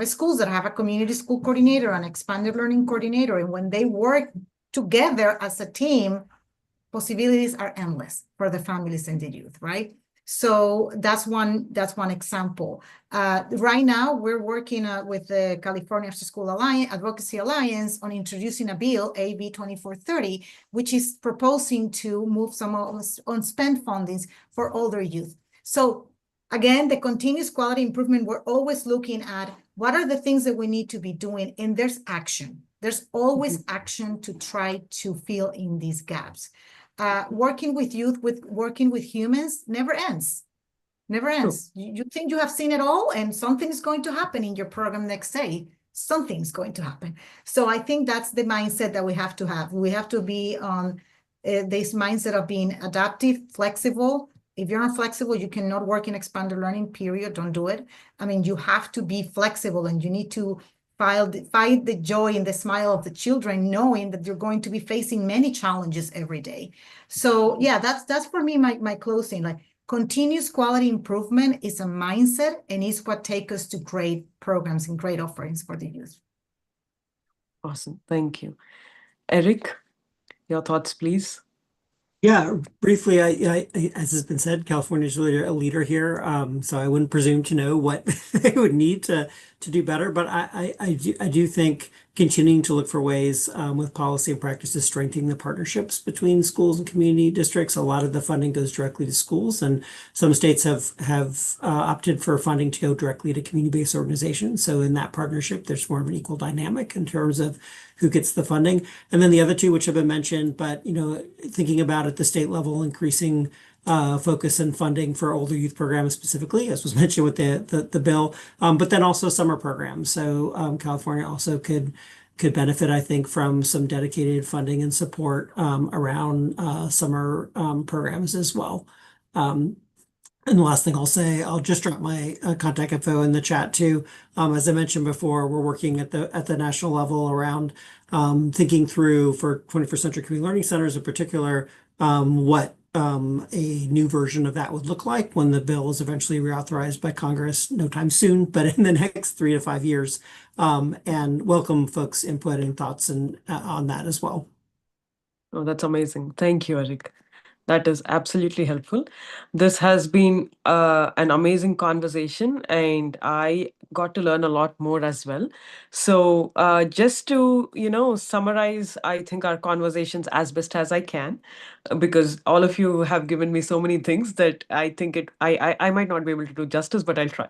schools that have a community school coordinator, an expanded learning coordinator, and when they work together as a team, possibilities are endless for the families and the youth, right? So that's one example. Right now, we're working with the California After School Advocacy Alliance on introducing a bill, AB 2430, which is proposing to move some unspent fundings for older youth. So again, the continuous quality improvement, we're always looking at what are the things that we need to be doing, and there's action. There's always action to try to fill in these gaps. Working with youth, working with humans never ends. Never ends. You think you have seen it all, and something's going to happen in your program next day. Something's going to happen. So I think that's the mindset that we have to have. We have to be on this mindset of being adaptive, flexible. If you're not flexible, you cannot work in expanded learning, period. Don't do it. I mean, you have to be flexible, and you need to find the joy and the smile of the children, knowing that you're going to be facing many challenges every day. So yeah, that's for me, my closing. Like, continuous quality improvement is a mindset, and is what takes us to great programs and great offerings for the youth. Awesome. Thank you. Eric, your thoughts, please. Yeah, briefly, as has been said, California is really a leader here. So I wouldn't presume to know what they would need to do better. But I do think continuing to look for ways with policy and practice to strengthen the partnerships between schools and community districts. A lot of the funding goes directly to schools, and some states have opted for funding to go directly to community-based organizations. So in that partnership, there's more of an equal dynamic in terms of who gets the funding. And then the other two, which have been mentioned, but thinking about at the state level, increasing focus and funding for older youth programs specifically, as was mentioned with the bill, but then also summer programs. So California also could benefit, I think, from some dedicated funding and support around summer programs as well. And the last thing I'll say, I'll just drop my contact info in the chat too. As I mentioned before, we're working at the national level around thinking through for 21st Century Community Learning Centers in particular, what a new version of that would look like when the bill is eventually reauthorized by Congress, no time soon, but in the next 3 to 5 years. And welcome folks' input and thoughts on that as well. Oh, that's amazing. Thank you, Eric. That is absolutely helpful. This has been an amazing conversation, and I got to learn a lot more as well. So, just to summarize, I think our conversations as best as I can, because all of you have given me so many things that I think I might not be able to do justice, but I'll try.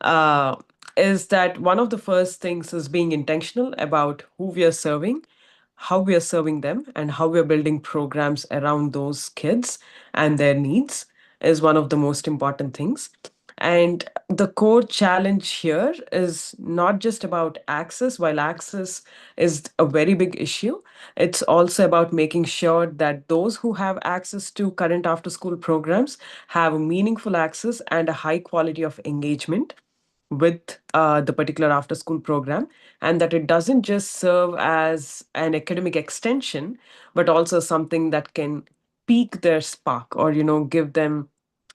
Uh, is that one of the first things is being intentional about who we are serving, how we are serving them, and how we are building programs around those kids and their needs is one of the most important things. And the core challenge here is not just about access, while access is a very big issue. It's also about making sure that those who have access to current after school programs have meaningful access and a high quality of engagement with the particular after school program, and that it doesn't just serve as an academic extension but also something that can pique their spark, or give them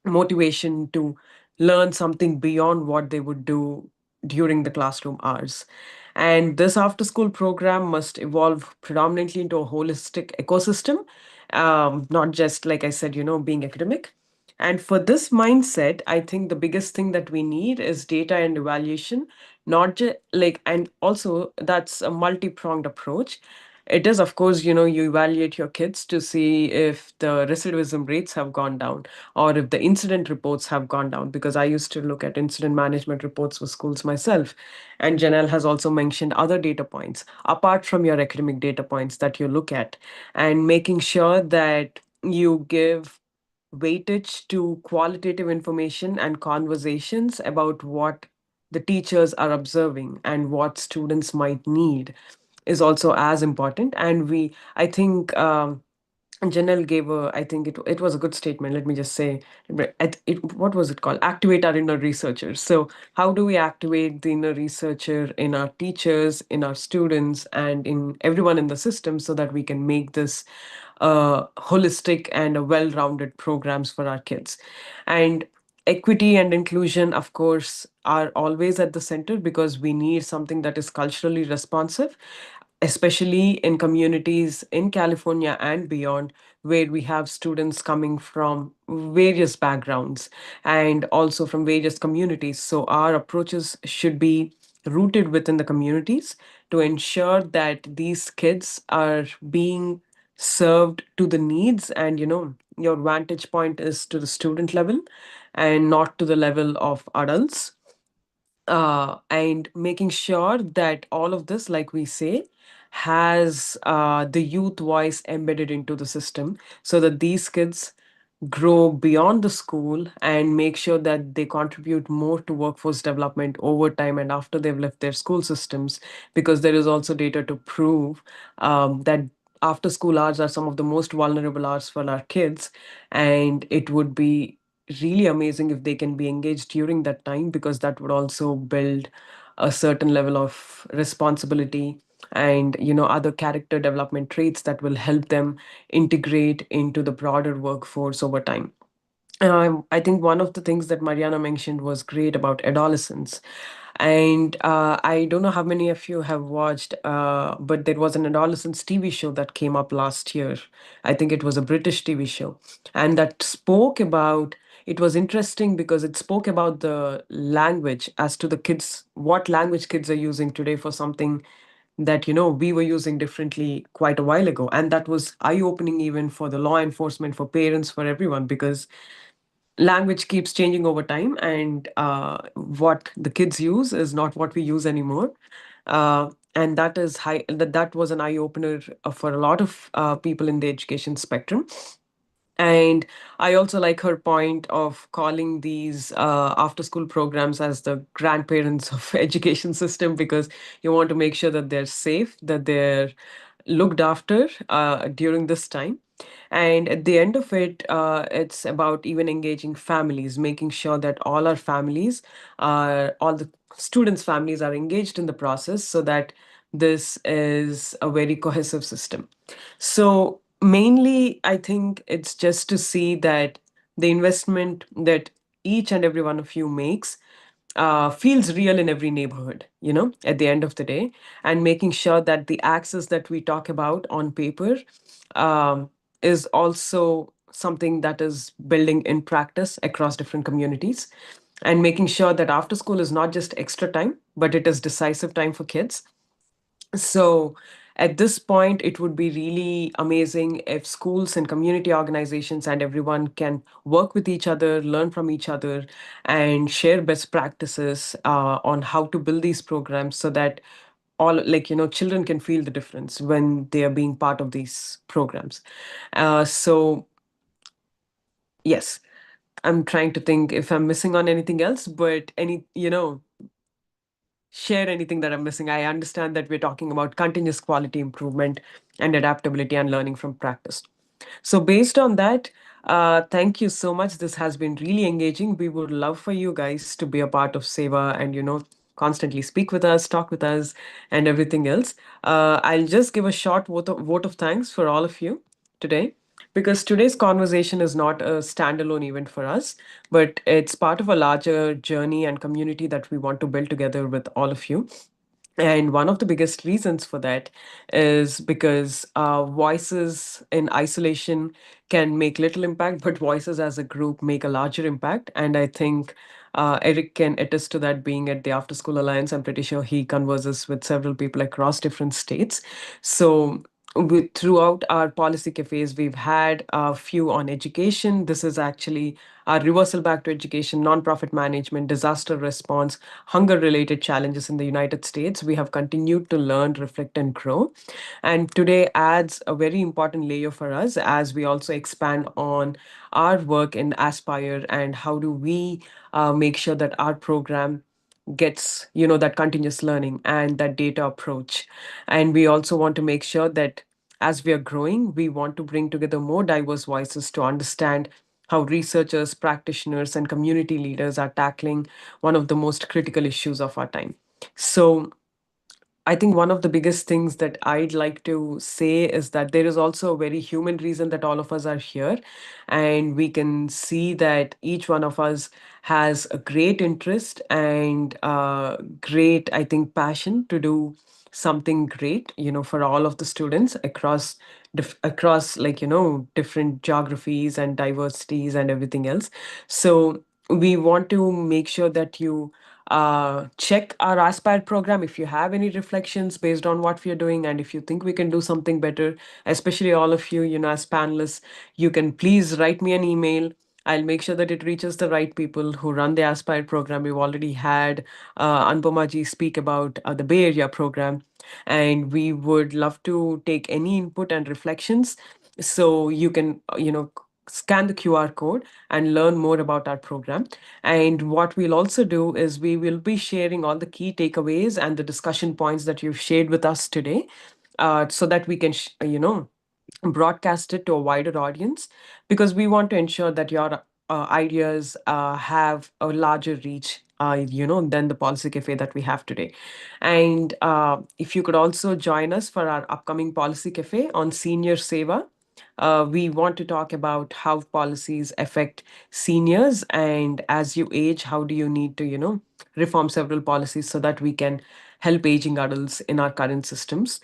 motivation to learn something beyond what they would do during the classroom hours. And this after school program must evolve predominantly into a holistic ecosystem, not just, like I said, being academic. And for this mindset, I think the biggest thing that we need is data and evaluation, not just and also that's a multi-pronged approach. It is, of course, you evaluate your kids to see if the recidivism rates have gone down or if the incident reports have gone down, because I used to look at incident management reports for schools myself. And Janelle has also mentioned other data points apart from your academic data points that you look at, and making sure that you give weightage to qualitative information and conversations about what the teachers are observing and what students might need is also as important. And I think Janelle gave I think it was a good statement. Let me just say, what was it called? Activate our inner researchers. So, how do we activate the inner researcher in our teachers, in our students, and in everyone in the system so that we can make this holistic and well-rounded programs for our kids? And equity and inclusion, of course, are always at the center because we need something that is culturally responsive, especially in communities in California and beyond, where we have students coming from various backgrounds and also from various communities. So our approaches should be rooted within the communities to ensure that these kids are being served to the needs, and your vantage point is to the student level and not to the level of adults, and making sure that all of this, like we say, has the youth voice embedded into the system so that these kids grow beyond the school and make sure that they contribute more to workforce development over time and after they've left their school systems. Because there is also data to prove that after school hours are some of the most vulnerable hours for our kids, and it would be really amazing if they can be engaged during that time, because that would also build a certain level of responsibility and other character development traits that will help them integrate into the broader workforce over time. I think one of the things that Mariana mentioned was great about adolescence. And I don't know how many of you have watched, but there was an adolescence TV show that came up last year. I think it was a British TV show. And that spoke about, it was interesting because it spoke about the language as to the kids, what language kids are using today for something that we were using differently quite a while ago. And that was eye-opening even for the law enforcement, for parents, for everyone, because language keeps changing over time, and what the kids use is not what we use anymore. And that was an eye opener for a lot of people in the education spectrum. And I also like her point of calling these after school programs as the grandparents of education system, because you want to make sure that they're safe, that they're looked after during this time. And at the end of it, it's about even engaging families, making sure that all our families, all the students' families are engaged in the process so that this is a very cohesive system. So Mainly, I think it's just to see that the investment that each and every one of you makes feels real in every neighborhood, at the end of the day, and making sure that the access that we talk about on paper um, is also something that is building in practice across different communities, and making sure that after school is not just extra time, but it is decisive time for kids. So at this point, it would be really amazing if schools and community organizations and everyone can work with each other, learn from each other, and share best practices on how to build these programs so that all, children can feel the difference when they are being part of these programs. So yes, I'm trying to think if I'm missing on anything else, but share anything that I'm missing. I understand that we're talking about continuous quality improvement and adaptability and learning from practice. So, based on that, thank you so much. This has been really engaging. We would love for you guys to be a part of Seva and, constantly speak with us, talk with us, and everything else. I'll just give a short vote of thanks for all of you today, because today's conversation is not a standalone event for us, but it's part of a larger journey and community that we want to build together with all of you. And one of the biggest reasons for that is because voices in isolation can make little impact, but voices as a group make a larger impact. And I think Eric can attest to that, being at the After School Alliance. I'm pretty sure he converses with several people across different states. So throughout our policy cafes, we've had a few on education. This is actually our reversal back to education, nonprofit management, disaster response, hunger related challenges in the United States. We have continued to learn, reflect, and grow. And today adds a very important layer for us as we also expand on our work in Aspire and how do we make sure that our program gets that continuous learning and that data approach. And we also want to make sure that as we are growing, we want to bring together more diverse voices to understand how researchers, practitioners, and community leaders are tackling one of the most critical issues of our time. So I think one of the biggest things that I'd like to say is that there is also a very human reason that all of us are here. And we can see that each one of us has a great interest and great, I think, passion to do something great, for all of the students across across different geographies and diversities and everything else. So we want to make sure that you check our Aspire program if you have any reflections based on what we are doing, and if you think we can do something better, especially all of you, as panelists, you can please write me an email. I'll make sure that it reaches the right people who run the Aspire program. We've already had Anupama ji speak about the Bay Area program, and we would love to take any input and reflections. So you can, scan the QR code and learn more about our program. And what we'll also do is we will be sharing all the key takeaways and the discussion points that you've shared with us today, so that we can, broadcast it to a wider audience, because we want to ensure that your ideas have a larger reach, than the policy cafe that we have today. And if you could also join us for our upcoming policy cafe on senior Seva. We want to talk about how policies affect seniors, and as you age, how do you need to, reform several policies so that we can help aging adults in our current systems.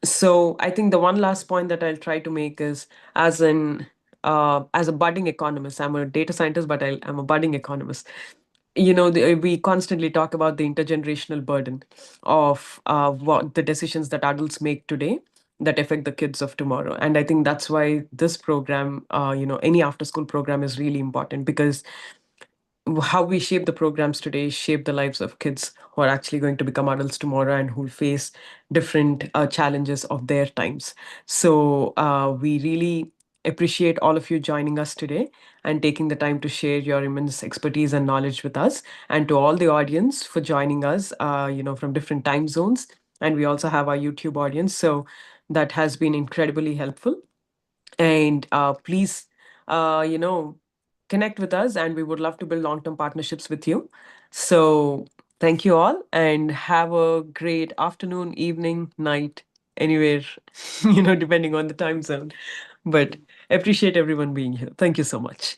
So I think the one last point that I'll try to make is, as a budding economist, I'm a data scientist, but I'm a budding economist. We constantly talk about the intergenerational burden of what the decisions that adults make today that affect the kids of tomorrow. And I think that's why this program, any after school program is really important, because how we shape the programs today shape the lives of kids who are actually going to become adults tomorrow and who face different challenges of their times. So we really appreciate all of you joining us today and taking the time to share your immense expertise and knowledge with us, and to all the audience for joining us, from different time zones. And we also have our YouTube audience, so that has been incredibly helpful. And please, connect with us, and we would love to build long-term partnerships with you. So thank you all, and have a great afternoon, evening, night. anywhere, depending on the time zone. But appreciate everyone being here. Thank you so much.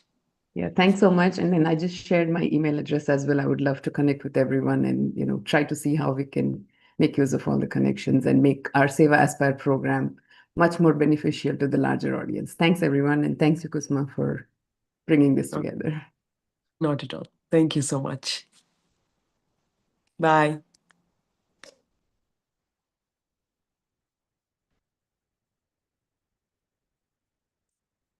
Yeah, thanks so much. And then I just shared my email address as well. I would love to connect with everyone and try to see how we can make use of all the connections and make our Sewa Aspire program much more beneficial to the larger audience. Thanks, everyone. And thanks, Kusma, for bringing this together. Not at all. Thank you so much. Bye.